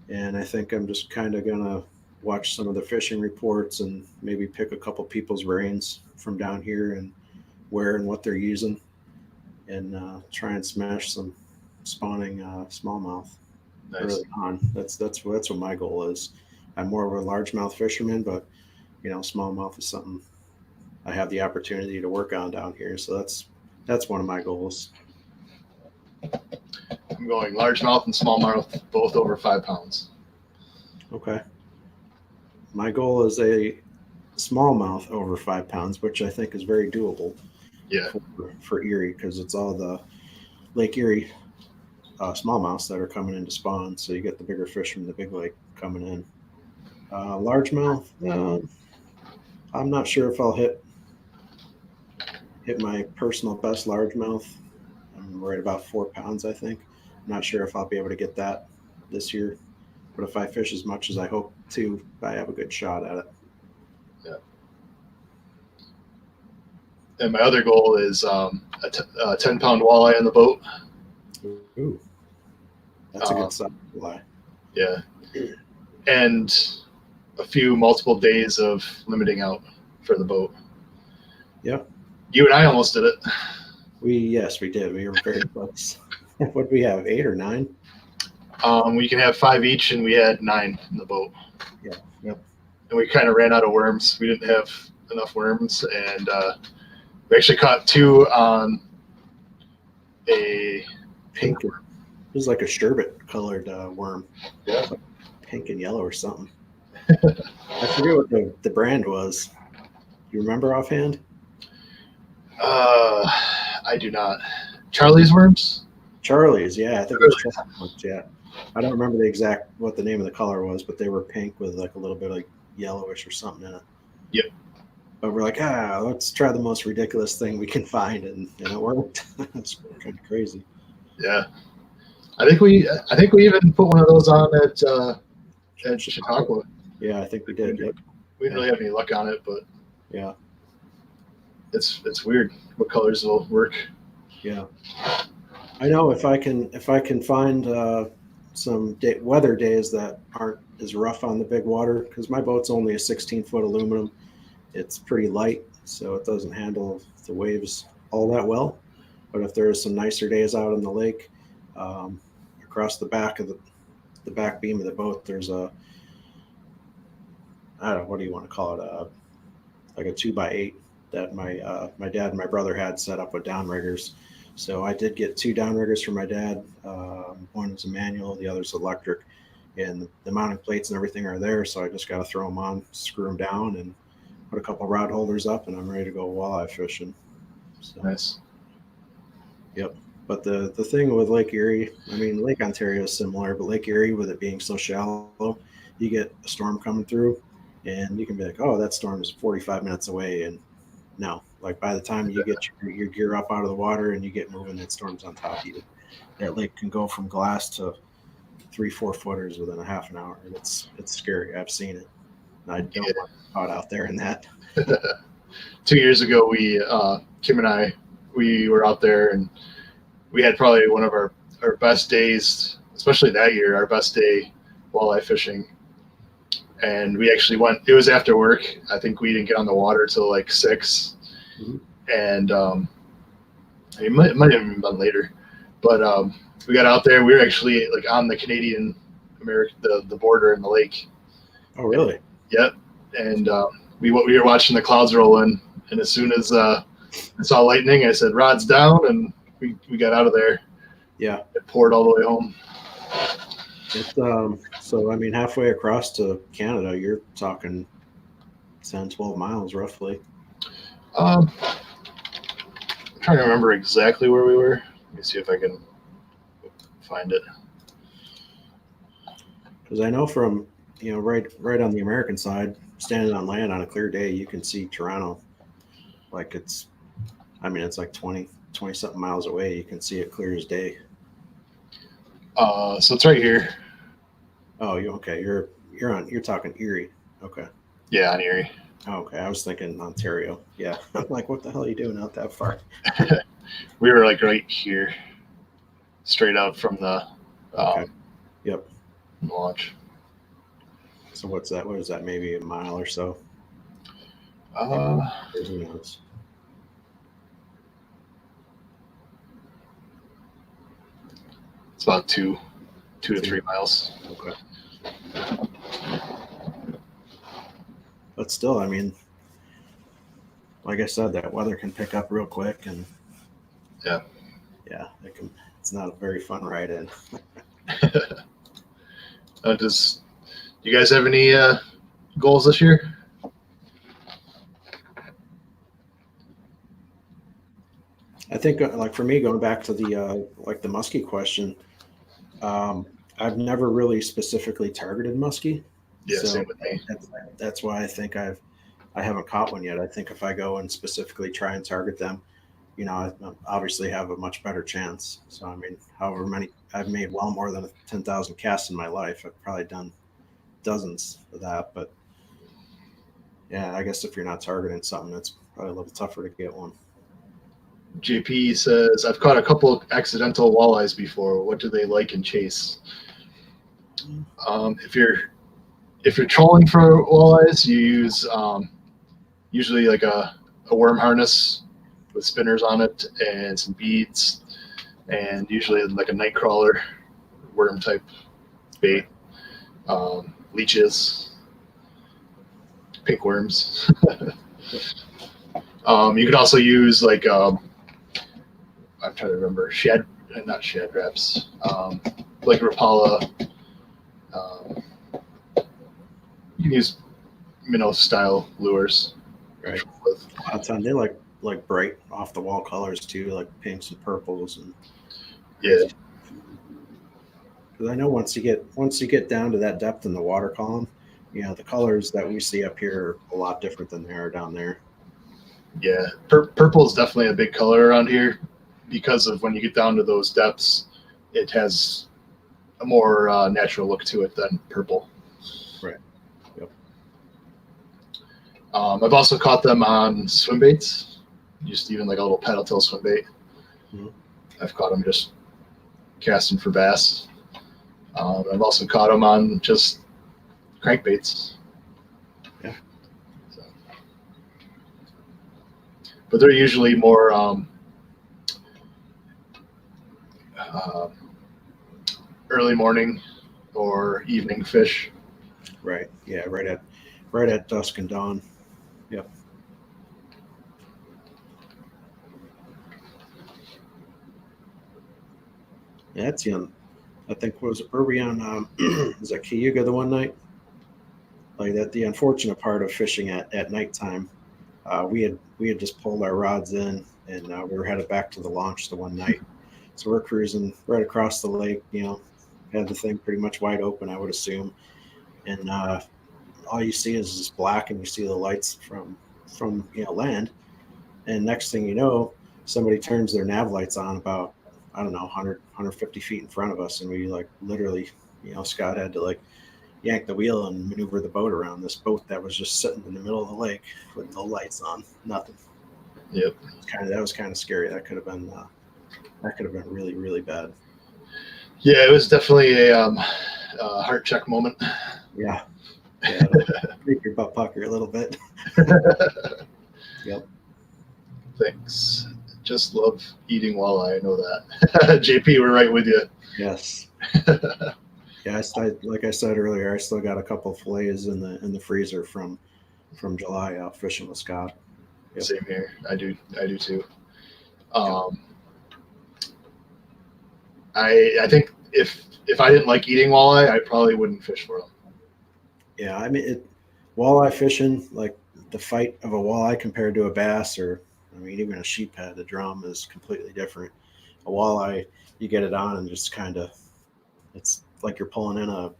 B: and I think I'm just kind of going to watch some of the fishing reports and maybe pick a couple people's reins from down here and where and what they're using, and try and smash some spawning smallmouth early on. That's what my goal is. I'm more of a largemouth fisherman, but smallmouth is something I have the opportunity to work on down here. So that's one of my goals.
A: I'm going largemouth and smallmouth, both over 5 pounds.
B: Okay. My goal is a smallmouth over 5 pounds, which I think is very doable.
A: Yeah.
B: For Erie, because it's all the Lake Erie smallmouths that are coming in to spawn. So you get the bigger fish from the big lake coming in. Largemouth, I'm not sure if I'll hit my personal best largemouth. I'm right about 4 pounds, I think. I'm not sure if I'll be able to get that this year. But if I fish as much as I hope to, I have a good shot at it.
A: Yeah. And my other goal is a 10-pound walleye on the boat.
B: Ooh, that's a good size walleye.
A: Yeah. And a few multiple days of limiting out for the boat.
B: Yeah.
A: You and I almost did it.
B: Yes, we did. We were very close. What did we have? 8 or 9?
A: We can have 5 each, and we had 9 in the boat.
B: Yeah. Yep.
A: And we kind of ran out of worms. We didn't have enough worms, and we actually caught 2 on a
B: Pink. It was like a sherbet colored worm.
A: Yeah.
B: Like pink and yellow or something. I forget what the brand was. You remember offhand?
A: I do not. Charlie's worms?
B: Charlie's, yeah. I think it was Charlie's, yeah. I don't remember what the name of the color was, but they were pink with like a little bit of yellowish or something in it.
A: Yep.
B: But we're like, let's try the most ridiculous thing we can find, and it worked. It's kind of crazy.
A: Yeah. I think we even put one of those on at Chautauqua.
B: Yeah, I think we did.
A: We didn't really have any luck on it, but
B: yeah,
A: it's weird what colors will work.
B: Yeah, I know if I can find some weather days that aren't as rough on the big water, because my boat's only a 16-foot aluminum. It's pretty light, so it doesn't handle the waves all that well. But if there's some nicer days out on the lake, across the back of the back beam of the boat, there's I don't know, what do you want to call it? Like a 2x8 that my dad and my brother had set up with downriggers. So I did get 2 downriggers for my dad. One is a manual, the other's electric, and the mounting plates and everything are there. So I just got to throw them on, screw them down, and put a couple rod holders up, and I'm ready to go walleye fishing. So,
A: nice.
B: Yep. But the thing with Lake Erie, I mean, Lake Ontario is similar, but Lake Erie, with it being so shallow, you get a storm coming through, and you can be like, oh, that storm is 45 minutes away. And no, like by the time you get your gear up out of the water and you get moving, that storm's on top of you. That lake can go from glass to 3-4 footers within a half an hour. It's scary. I've seen it. I don't want to be caught out there in that.
A: 2 years ago, Kim and I, we were out there, and we had probably one of our best days, especially that year, our best day walleye fishing. And we actually went, it was after work. I think we didn't get on the water till like 6.
B: Mm-hmm.
A: And it might have even been later. But we got out there. We were actually like on the Canadian-American, the border in the lake.
B: Oh, really?
A: Yep. And we were watching the clouds roll in. And as soon as I saw lightning, I said, rod's down, and we got out of there.
B: Yeah.
A: It poured all the way home.
B: So I mean, halfway across to Canada, you're talking 10-12 miles roughly.
A: I'm trying to remember exactly where we were. Let me see if I can find it.
B: Because I know from right on the American side, standing on land on a clear day, you can see Toronto. Like it's like 20 something miles away. You can see it clear as day.
A: So it's right here.
B: Oh, okay. You're talking Erie. Okay.
A: Yeah, on Erie.
B: Oh, okay. I was thinking Ontario. Yeah. I'm like, what the hell are you doing out that far?
A: We were like right here, straight out from the
B: okay. Yep.
A: launch.
B: So what's that? What is that? Maybe a mile or so? Who knows?
A: It's about 2 to 3 miles.
B: Okay. but still, I mean, like I said, that weather can pick up real quick, and
A: Yeah.
B: It's not a very fun ride in.
A: Do you guys have any goals this year?
B: I think, like for me, going back to the like the muskie question, I've never really specifically targeted muskie,
A: Yeah,
B: so
A: same with me.
B: that's why I think I haven't caught one yet. I think if I go and specifically try and target them, I obviously have a much better chance. So I mean, however many I've made, well more than 10,000 casts in my life. I've probably done dozens of that, but yeah, I guess if you're not targeting something, it's probably a little tougher to get one.
A: JP says, I've caught a couple of accidental walleyes before. What do they like and chase? If you're trolling for walleyes, you use usually like a worm harness with spinners on it and some beads, and usually like a night crawler worm type bait, leeches, pink worms. You could also use like I'm trying to remember not shad wraps, like Rapala. You can use minnow style lures.
B: Right. A lot of time they like bright off the wall colors too, like pinks and purples and
A: Yeah.
B: Because I know once you get down to that depth in the water column, the colors that we see up here are a lot different than they are down there.
A: Yeah, purple is definitely a big color around here because of when you get down to those depths, it has a more natural look to it than purple.
B: Right. Yep.
A: I've also caught them on swim baits, just even like a little paddle tail swim bait.
B: Mm-hmm.
A: I've caught them just casting for bass. I've also caught them on just crankbaits.
B: Yeah.
A: So. But they're usually more early morning or evening fish.
B: Right. Yeah. Right at dusk and dawn. Yep. Yeah, that's young. I think were we on is that Cayuga the one night? Like that, the unfortunate part of fishing at nighttime, we had just pulled our rods in, and we were headed back to the launch the one night. So we're cruising right across the lake, had the thing pretty much wide open, I would assume, and all you see is just black, and you see the lights from land, and next thing you know, somebody turns their nav lights on about, I don't know, 150 feet in front of us, and we like literally, Scott had to like yank the wheel and maneuver the boat around this boat that was just sitting in the middle of the lake with no lights on, nothing.
A: Yep.
B: That was kind of scary. That could have been really, really bad.
A: Yeah, it was definitely a heart check moment.
B: Yeah, make your butt pucker a little bit. Yep.
A: Thanks. Just love eating walleye. I know that. JP, we're right with you.
B: Yes. Yeah, like I said earlier, I still got a couple of fillets in the freezer from July out fishing with Scott.
A: Yep. Same here. I do too. I think if I didn't like eating walleye, I probably wouldn't fish for them.
B: Yeah, I mean, walleye fishing, like the fight of a walleye compared to a bass, or I mean, even a sheephead, the drum is completely different. A walleye, you get it on and just kind of, it's like you're pulling in a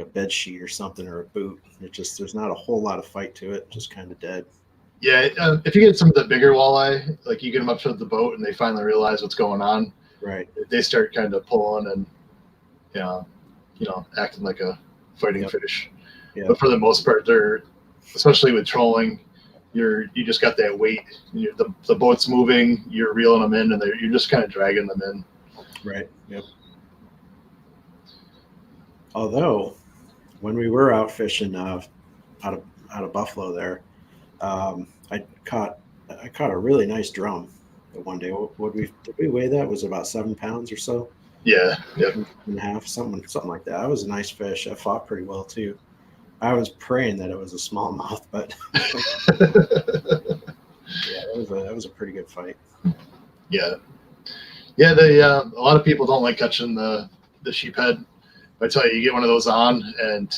B: bed sheet or something, or a boot. There's not a whole lot of fight to it, just kind of dead.
A: Yeah, if you get some of the bigger walleye, like you get them up to the boat and they finally realize what's going on,
B: right?
A: They start kind of pulling and acting like a fighting fish. Yep. But for the most part, they're, especially with trolling, you just got that weight. The boat's moving, you're reeling them in, and you're just kind of dragging them in.
B: Right. Yep. Although, when we were out fishing out of Buffalo there, I caught a really nice drum one day. Did we weigh that? It was about 7 pounds or so.
A: Yeah. Yep.
B: And a half, something like that. That was a nice fish. I fought pretty well too. I was praying that it was a smallmouth, but yeah, that was a pretty good fight.
A: Yeah. Yeah, a lot of people don't like catching the sheephead. I tell you, you get one of those on, and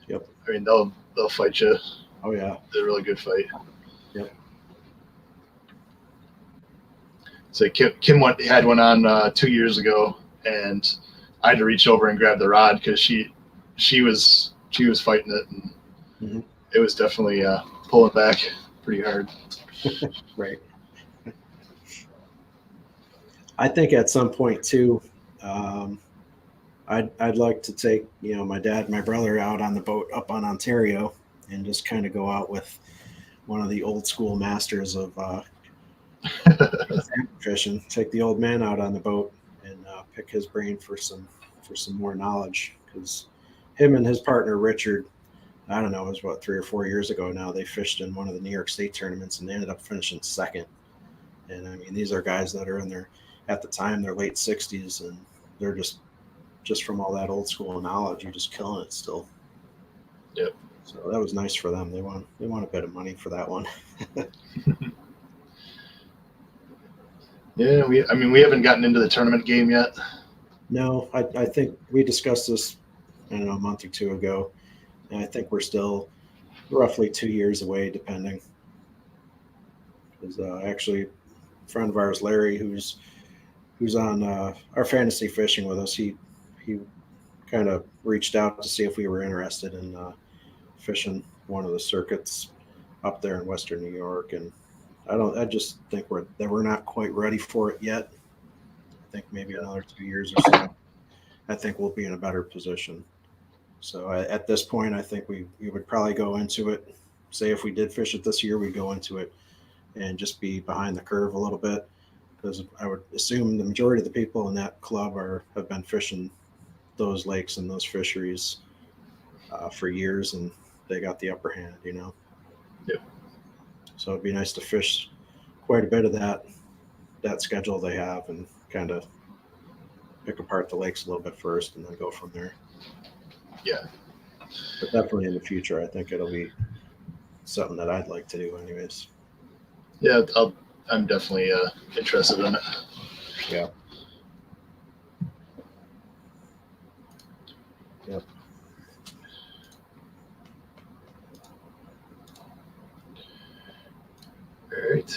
B: Yep.
A: I mean they'll fight you.
B: Oh yeah.
A: They're a really good fight.
B: Yep.
A: So Kim had one on 2 years ago, and I had to reach over and grab the rod because she was fighting it, and it was definitely pulling back pretty hard.
B: Right. I think at some point too, I'd like to take my dad and my brother out on the boat up on Ontario and just kind of go out with one of the old school masters of salmon fishing. Take the old man out on the boat and pick his brain for some more knowledge, because him and his partner Richard, I don't know, it was what 3 or 4 years ago now. They fished in one of the New York State tournaments and they ended up finishing second. And I mean, these are guys that are in their at the time their late 60s, and they're just from all that old school knowledge, you're just killing it still.
A: Yep.
B: So that was nice for them. They won a bit of money for that one.
A: Yeah, we haven't gotten into the tournament game yet.
B: No, I think we discussed this, I don't know, a month or two ago, and I think we're still roughly 2 years away, depending. Because actually, a friend of ours, Larry, who's on our fantasy fishing with us, he kind of reached out to see if we were interested in fishing one of the circuits up there in Western New York, and I just think we're not quite ready for it yet. I think maybe another 2 years or so, I think we'll be in a better position. So at this point, I think we would probably go into it. Say if we did fish it this year, we'd go into it and just be behind the curve a little bit, because I would assume the majority of the people in that club have been fishing those lakes and those fisheries for years, and they got the upper hand,
A: Yep.
B: So it'd be nice to fish quite a bit of that schedule they have and kind of pick apart the lakes a little bit first and then go from there.
A: Yeah.
B: But definitely in the future, I think it'll be something that I'd like to do anyways.
A: Yeah, I'm definitely interested in it.
B: Yeah. Yep.
A: All right.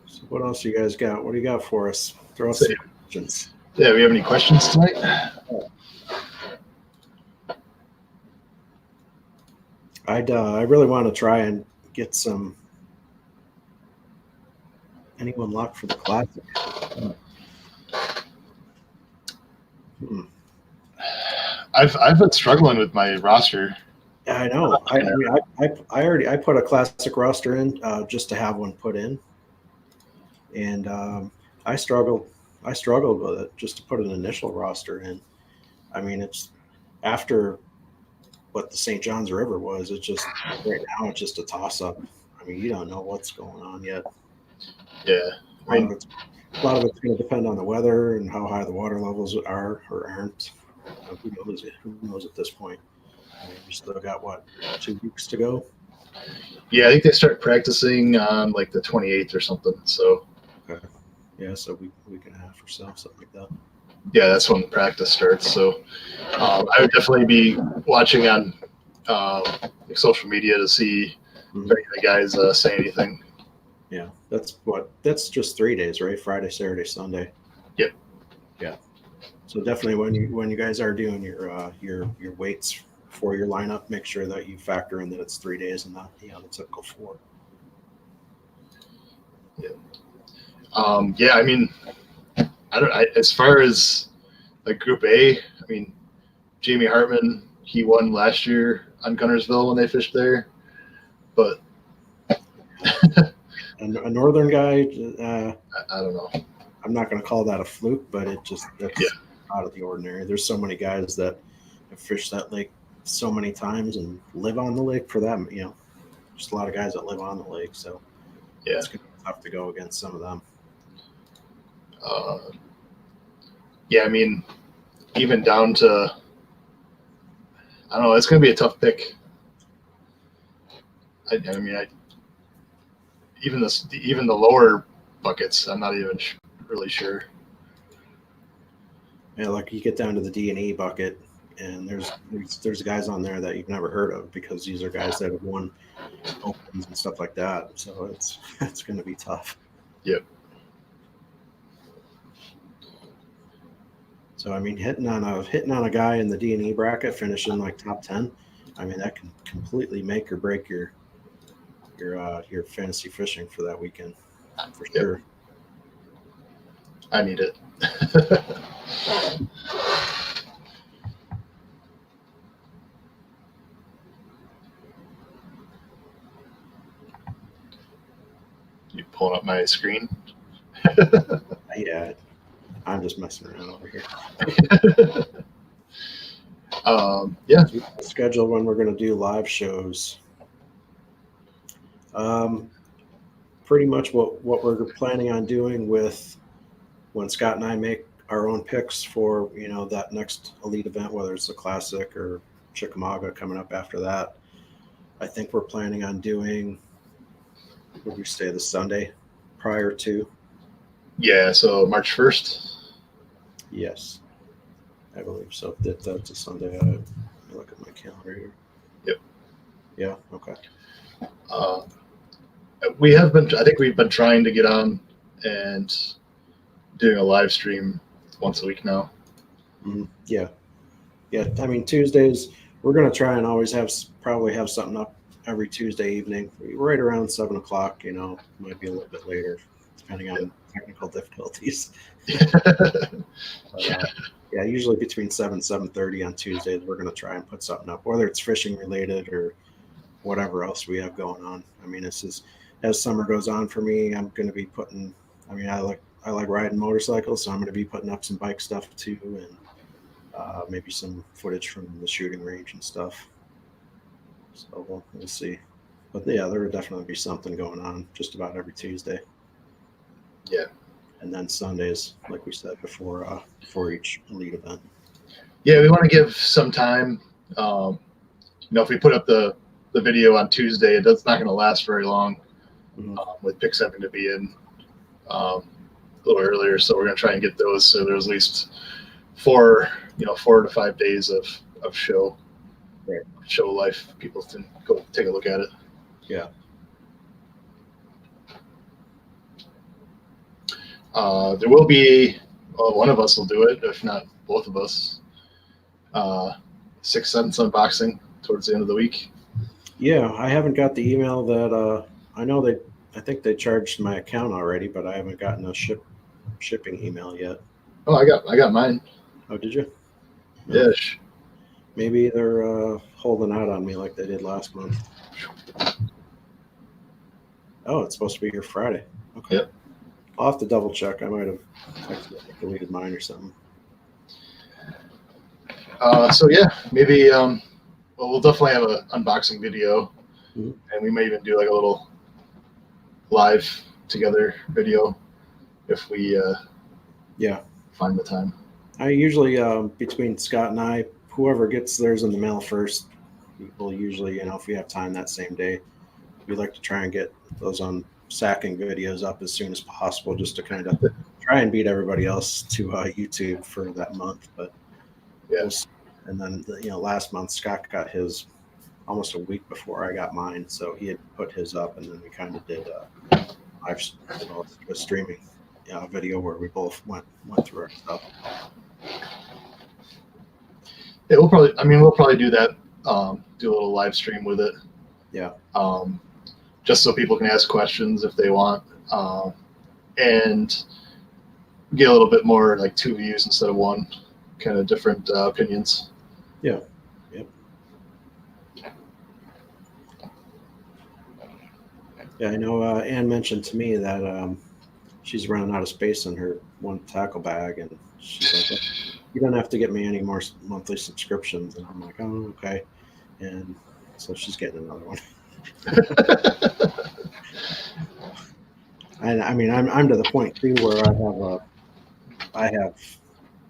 B: So what else you guys got? What do you got for us? Throw us some questions.
A: Yeah, we have any questions tonight?
B: I really want to try and get some. Anyone locked for the classic?
A: I've been struggling with my roster.
B: I know. I put a classic roster in just to have one put in, and I struggled with it just to put an initial roster in. I mean, it's after what the St. John's River was. It's just right now it's just a toss up. I mean, you don't know what's going on yet.
A: Yeah.
B: A lot of it's going to depend on the weather and how high the water levels are or aren't. Who knows at this point? I mean, we still got 2 weeks to go.
A: Yeah, I think they start practicing on like the 28th or something. So.
B: Okay. Yeah, so week and a half or so, something like that.
A: Yeah, that's when practice starts. So I would definitely be watching on social media to see if any of the guys say anything.
B: Yeah, that's just 3 days, right? Friday, Saturday, Sunday.
A: Yep.
B: Yeah. So definitely when you guys are doing your weights for your lineup, make sure that you factor in that it's 3 days and not the typical 4.
A: Yeah. Yeah, I mean, as far as like Group A, I mean, Jamie Hartman, he won last year on Gunnersville when they fished there, but
B: a northern guy.
A: I don't know.
B: I'm not going to call that a fluke, but that's out of the ordinary. There's so many guys that have fished that lake so many times and live on the lake for them. Just a lot of guys that live on the lake, so
A: yeah,
B: it's going to be tough to go against some of them.
A: Yeah, I mean, even down to, I don't know, it's going to be a tough pick. I mean, even the lower buckets, I'm not even really sure.
B: Yeah, like you get down to the D&E bucket, and there's guys on there that you've never heard of because these are guys that have won opens and stuff like that. So it's going to be tough.
A: Yep.
B: So I mean, hitting on a guy in the D&E bracket, finishing like top 10, I mean that can completely make or break your fantasy fishing for that weekend, for sure.
A: I need it. You pulling up my screen?
B: Yeah, I'm just messing around over here.
A: Yeah.
B: Schedule when we're going to do live shows. Pretty much what we're planning on doing with when Scott and I make our own picks for that next elite event, whether it's the Classic or Chickamauga coming up after that. I think we're planning on doing, would you say, the Sunday prior to?
A: Yeah, so March 1st.
B: Yes, I believe so. That's a Sunday. Let me look at my calendar here.
A: Yep.
B: Yeah. Okay.
A: I think we've been trying to get on and doing a live stream once a week now.
B: Yeah. I mean, Tuesdays we're going to try and always probably have something up every Tuesday evening, right around 7:00. Might be a little bit later, depending on technical difficulties. Yeah, usually between 7 and 7:30 on Tuesdays, we're going to try and put something up, whether it's fishing related or whatever else we have going on. I mean, as summer goes on for me, I'm going to be putting. I mean, I like riding motorcycles, so I'm going to be putting up some bike stuff too, and maybe some footage from the shooting range and stuff. So we'll see. But yeah, there would definitely be something going on just about every Tuesday.
A: Yeah.
B: And then Sundays, like we said before, for each elite event.
A: Yeah, we want to give some time. If we put up the video on Tuesday, it's not going to last very long. With picks having to be in a little earlier, so we're going to try and get those so there's at least 4 to 5 days of show life. People can go take a look at it.
B: Yeah.
A: There will be one of us will do it, if not both of us. 6 Cents unboxing towards the end of the week.
B: Yeah, I haven't got the email that I think they charged my account already, but I haven't gotten a shipping email yet.
A: Oh, I got mine.
B: Oh, did you?
A: No. Yeah.
B: Maybe they're holding out on me like they did last month. Oh, it's supposed to be here Friday. Okay.
A: Yep.
B: I'll have to double check. I might have deleted mine or something.
A: So yeah, maybe we'll definitely have an unboxing video, and we may even do like a little live together video if we find the time.
B: I usually between Scott and I, whoever gets theirs in the mail first, we'll usually, if we have time that same day, we like to try and get those on sacking videos up as soon as possible, just to kind of try and beat everybody else to YouTube for that month. But
A: yes,
B: and then last month Scott got his almost a week before I got mine, so he had put his up, and then we kind of did a streaming video where we both went through our stuff.
A: Yeah, we'll probably do that. Do a little live stream with it.
B: Yeah.
A: Just so people can ask questions if they want, and get a little bit more like 2 views instead of 1, kind of different opinions.
B: Yeah. Yep. Yeah, I know Ann mentioned to me that she's running out of space in her one tackle bag, and she's like, you don't have to get me any more monthly subscriptions. And I'm like, oh, okay. And so she's getting another one. And I mean, I'm to the point too where I have I have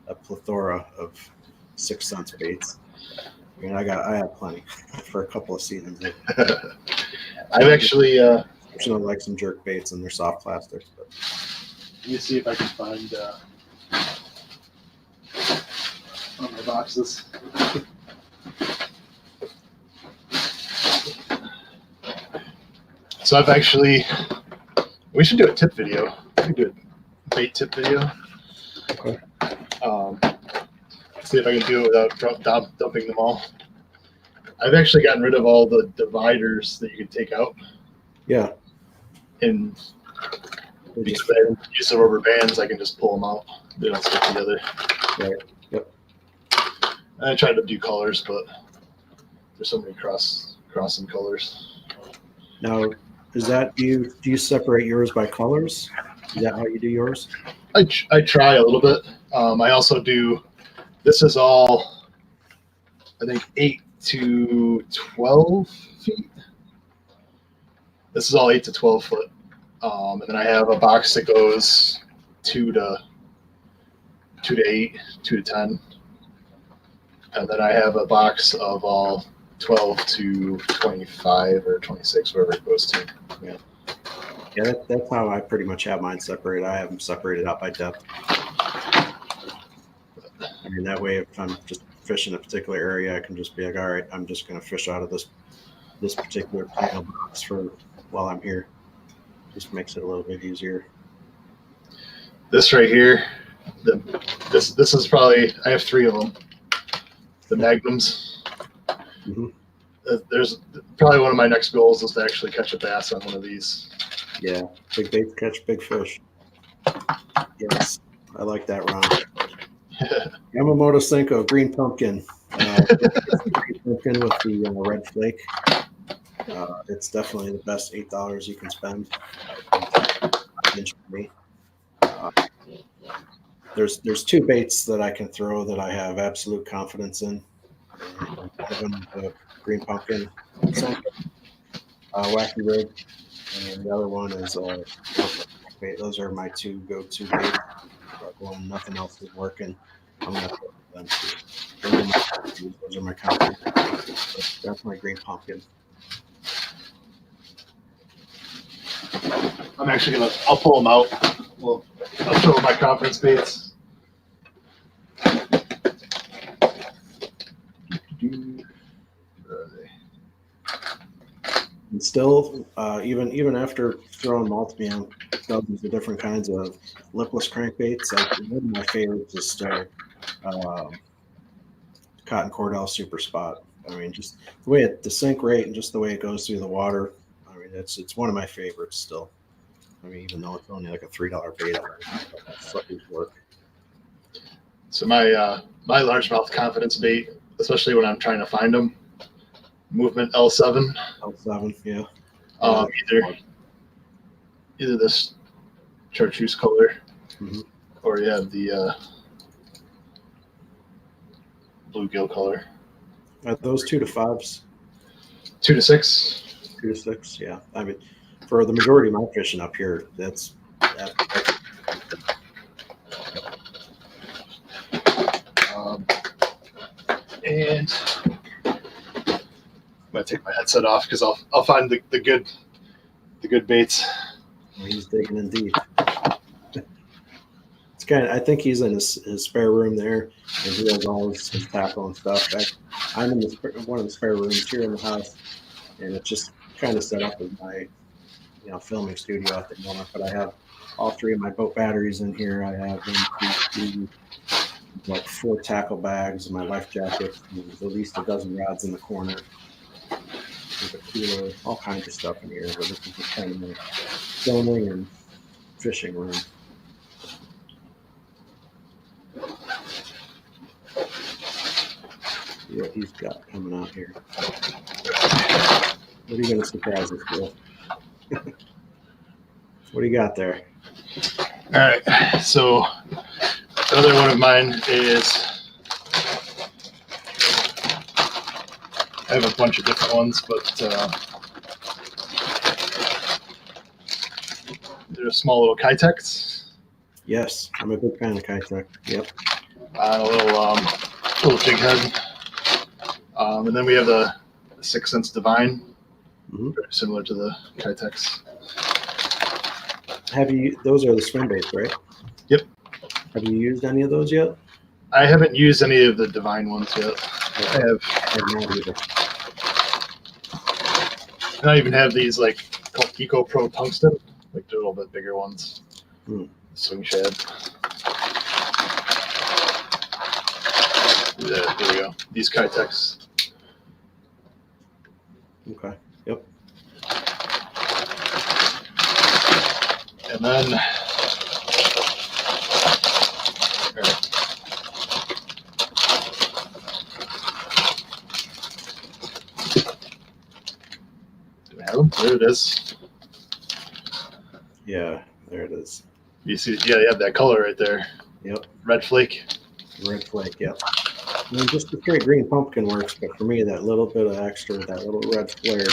B: a plethora of 6 cents baits. I mean, I have plenty for a couple of seasons.
A: I've actually.
B: I like some jerk baits and they're soft plastic. But.
A: Let me see if I can find one of my boxes. So I've actually. We should do a tip video. We could do a bait tip video.
B: Okay.
A: See if I can do it without dumping them all. I've actually gotten rid of all the dividers that you can take out.
B: Yeah.
A: And because I use the rubber bands, I can just pull them out. They don't stick together.
B: Right. Yep.
A: I tried to do colors, but there's so many crossing colors.
B: Now, is that do you separate yours by colors? Is that how you do yours?
A: I try a little bit. I also do. This is all, I think, 8 to 12 feet. This is all 8 to 12 foot. And then I have a box that goes 2 to 8, 2 to 10. And then I have a box of all 12 to 25 or 26, wherever it goes to.
B: Yeah. Yeah, that's how I pretty much have mine separated. I have them separated out by depth. I mean, that way, if I'm just fishing a particular area, I can just be like, all right, I'm just going to fish out of this particular panel box for while I'm here. Just makes it a little bit easier.
A: This right here, this is probably, I have 3 of them. The Magnums.
B: Mm-hmm.
A: There's probably one of my next goals is to actually catch a bass on one of these.
B: Yeah, big baits catch big fish. Yes, I like that round. Yamamoto Senko Green Pumpkin. Green Pumpkin with the red flake. It's definitely the best $8 you can spend. Me. There's 2 baits that I can throw that I have absolute confidence in. One of them, the Green Pumpkin, Wacky Rig, and the other one is bait. Those are my 2 go-to baits. When nothing else is working, I'm gonna throw them too. Those are my confidence. That's my Green Pumpkin.
A: I'm actually I'll pull them out. Well, I'll show my confidence baits.
B: And still, even after throwing multiple dozens of different kinds of lipless crankbaits, one of my favorites is still Cotton Cordell Super Spot. I mean, just the way the sink rate and just the way it goes through the water. I mean, it's one of my favorites still. I mean, even though it's only like a $3 bait, that's work.
A: So my largemouth confidence bait, especially when I'm trying to find them, Movement L7.
B: L7, yeah.
A: Either this chartreuse color,
B: mm-hmm.
A: or you have the bluegill color.
B: Are those 2 to 5s?
A: 2 to 6.
B: 2 to 6, yeah. I mean, for the majority of my fishing up here, that's
A: and I'm gonna take my headset off because I'll find the good baits.
B: He's digging in deep. It's kind of, I think he's in his spare room there, and he has all his tackle and stuff. I'm in one of the spare rooms here in the house, and it's just kind of set up as my filming studio at the moment. But I have all 3 of my boat batteries in here. I have like 4 tackle bags, my life jacket, at least a dozen rods in the corner. There's a cooler, all kinds of stuff in here. But this is just kind of my filming and fishing room. See what he's got coming out here. What are you going to surprise us with? What do you got there?
A: All right. So another one of mine is, I have a bunch of different ones, but they're small little Kitex.
B: Yes, I'm a big fan of Kitech. Yep.
A: A little jig head. And then we have the 6 Sense Divine,
B: Mm-hmm.
A: very similar to the Kitechs.
B: Those are the swim baits, right?
A: Yep.
B: Have you used any of those yet?
A: I haven't used any of the Divine ones yet. I
B: have not either.
A: And I even have these like called Eco Pro Tungsten, like the little bit bigger ones. Swing shad. There we go. These Kitechs.
B: Okay. Yep.
A: And then do I have them? There it is.
B: Yeah, there it is.
A: You see, yeah, you have that color right there.
B: Yep.
A: Red flake.
B: Red flake, yep. I mean, just the straight green pumpkin works, but for me, that little bit of extra, that little red flare.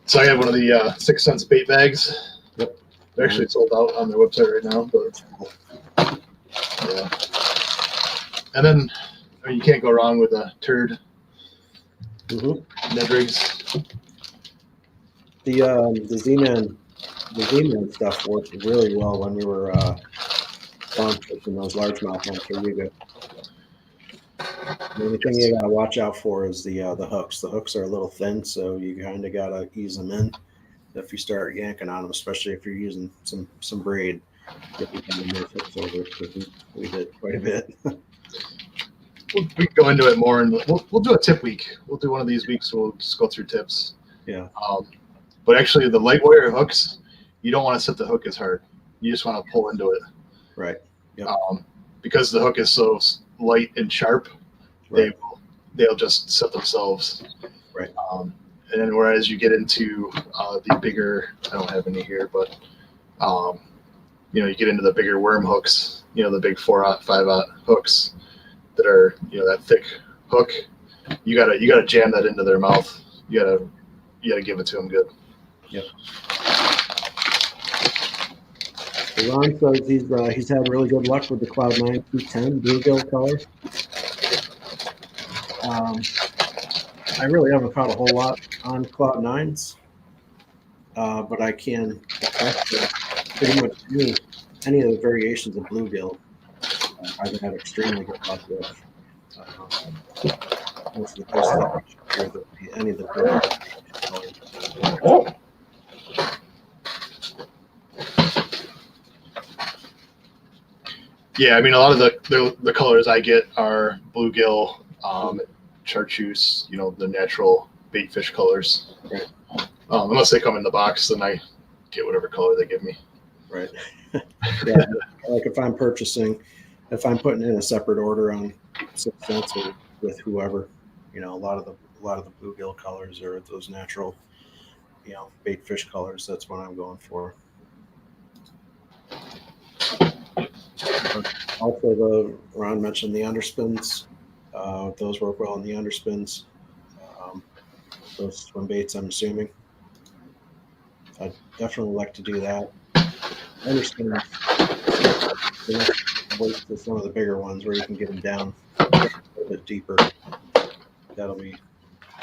A: So I have one of the 6 Sense bait bags.
B: Yep.
A: They're actually sold out on their website right now, but yeah. And then I mean, you can't go wrong with a turd. Ned rigs.
B: The Z-Man stuff worked really well when we were spawn fishing those largemouth ones for Riga. The only thing you gotta watch out for is the hooks. The hooks are a little thin, so you kind of gotta ease them in if you start yanking on them, especially if you're using some braid. If you kind of move hooks over, because we did quite a bit.
A: We can go into it more, and we'll do a tip week. We'll do one of these weeks. We'll just go through tips.
B: Yeah.
A: But actually, the light wire hooks, you don't want to set the hook as hard. You just want to pull into it.
B: Right. Yep.
A: Because the hook is so light and sharp,
B: right.
A: they'll just set themselves.
B: Right.
A: And then whereas you get into the bigger, I don't have any here, but you get into the bigger worm hooks. The big 4/0, 5/0 hooks that are that thick hook. You gotta jam that into their mouth. You gotta give it to them good.
B: Yep. Ron says he's had really good luck with the Cloud 9 210 bluegill color. I really haven't caught a whole lot on Cloud 9s, but I can pretty much any of the variations of bluegill. I've had extremely good luck with. Most of the fish that any of the colors.
A: Yeah, I mean, a lot of the colors I get are bluegill, chartreuse, the natural bait fish colors.
B: Right.
A: Unless they come in the box, then I get whatever color they give me.
B: Right. Yeah, like if I'm putting in a separate order on 6 Sense or with whoever, a lot of the bluegill colors are those natural, bait fish colors. That's what I'm going for. Also, Ron mentioned the underspins. Those work well in the underspins. Those swim baits, I'm assuming. I'd definitely like to do that. Underspins. Wait for some of the bigger ones where you can get them down a little bit deeper. That'll be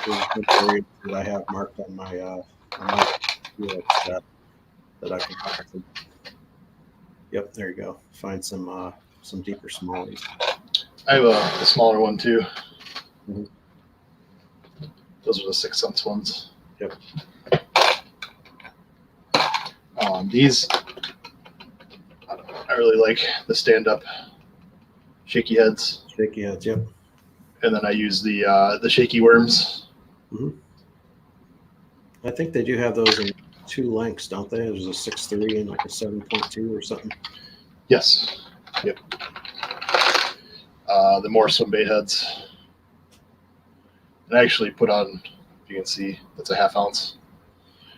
B: good areas that I have marked on my that I can find. Yep, there you go. Find some deeper smallies.
A: I have a smaller one too.
B: Mm-hmm.
A: Those are the 6 Sense ones.
B: Yep.
A: These, I really like the stand-up shaky heads.
B: Shaky heads, yep.
A: And then I use the shaky worms.
B: Mm-hmm. I think they do have those in 2 lengths, don't they? There's a 6.3 and like a 7.2 or something.
A: Yes. Yep. The more swim bait heads. And I actually put on, if you can see, that's a 1/2 ounce.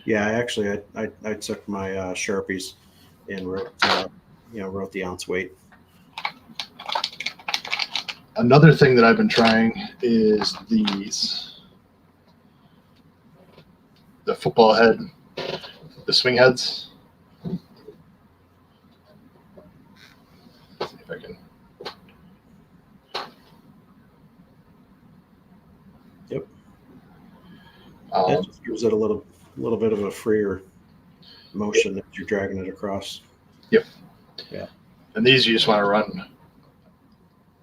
B: Yeah, I took my Sharpies and wrote the ounce weight.
A: Another thing that I've been trying is the football head, the swing heads. if I can.
B: Yep. That just gives it a little bit of a freer motion that you're dragging it across.
A: Yep.
B: Yeah.
A: And these you just want to run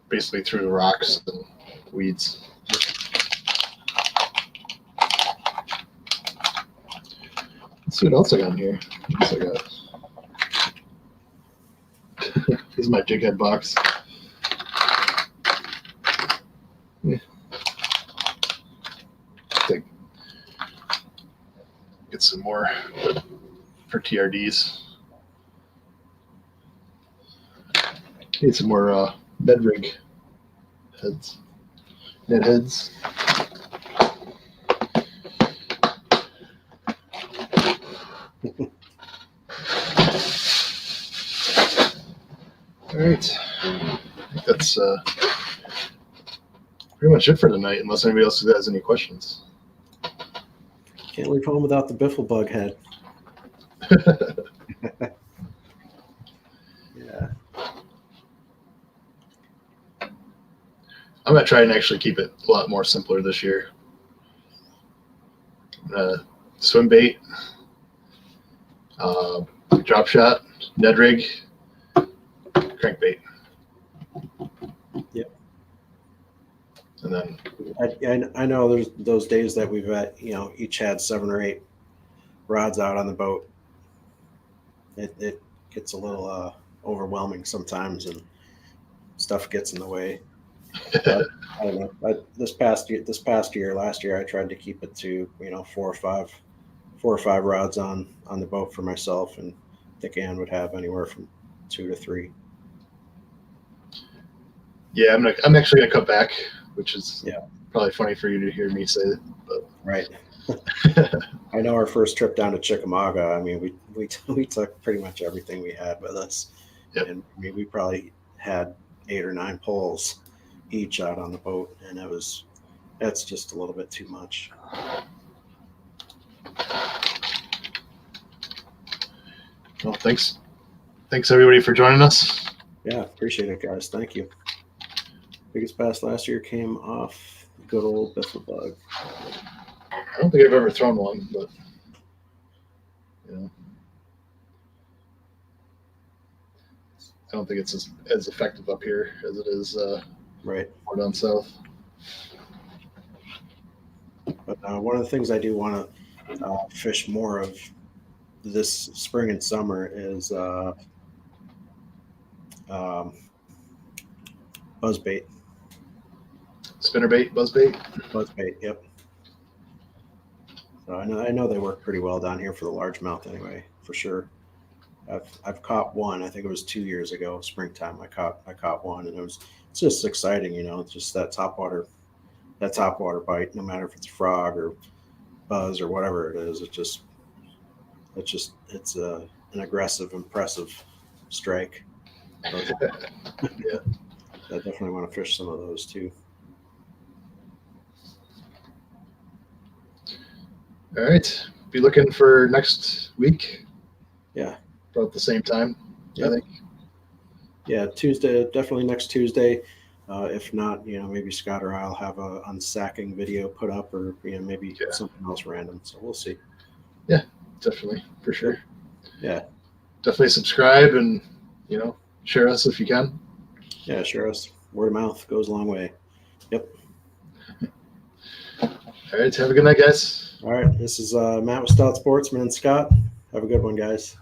A: basically through the rocks and weeds. Let's see what else I got in here. What else I got? This is my jig head box. Yeah. Get some more for TRDs. Need some more Ned rig heads. Ned heads. All right. I think that's pretty much it for tonight, unless anybody else has any questions.
B: Can't leave home without the biffle bug head. Yeah.
A: I'm going to try and actually keep it a lot more simpler this year. Swim bait, drop shot, Ned rig, crankbait.
B: Yep.
A: And then
B: I know there's those days that we've each had 7 or 8 rods out on the boat. It gets a little overwhelming sometimes, and stuff gets in the way. But, I don't know. This past year, last year, I tried to keep it to 4 or 5 rods on the boat for myself, and I think Ann would have anywhere from 2 to 3.
A: Yeah, I'm actually gonna cut back, which is
B: Yeah.
A: probably funny for you to hear me say it, but
B: Right. I know our first trip down to Chickamauga, I mean, we took pretty much everything we had with us.
A: Yep.
B: And I mean, we probably had 8 or 9 poles each out on the boat, and that's just a little bit too much.
A: Well, thanks everybody for joining us.
B: Yeah, appreciate it, guys. Thank you. Biggest bass last year came off the good old biffle bug.
A: I don't think I've ever thrown one, but I don't think it's as effective up here as it is
B: Right.
A: more down south.
B: But one of the things I do want to fish more of this spring and summer is buzzbait.
A: Spinnerbait, buzzbait.
B: Buzzbait, yep. So I know they work pretty well down here for the largemouth anyway, for sure. I've caught one. I think it was 2 years ago, springtime. I caught one, and it's just exciting, It's just that topwater bite. No matter if it's a frog or buzz or whatever it is, it's an aggressive, impressive strike. So,
A: Yeah.
B: I definitely want to fish some of those too.
A: All right. Be looking for next week.
B: Yeah.
A: About the same time,
B: Yep.
A: I think.
B: Yeah, Tuesday, definitely next Tuesday. If not, maybe Scott or I'll have a unsacking video put up, or maybe something else random. So we'll see.
A: Yeah, definitely, for sure.
B: Yeah.
A: Definitely subscribe and share us if you can.
B: Yeah, share us. Word of mouth goes a long way. Yep.
A: All right. Have a good night, guys.
B: All right. This is Matt with Stout Sportsmen and Scott. Have a good one, guys.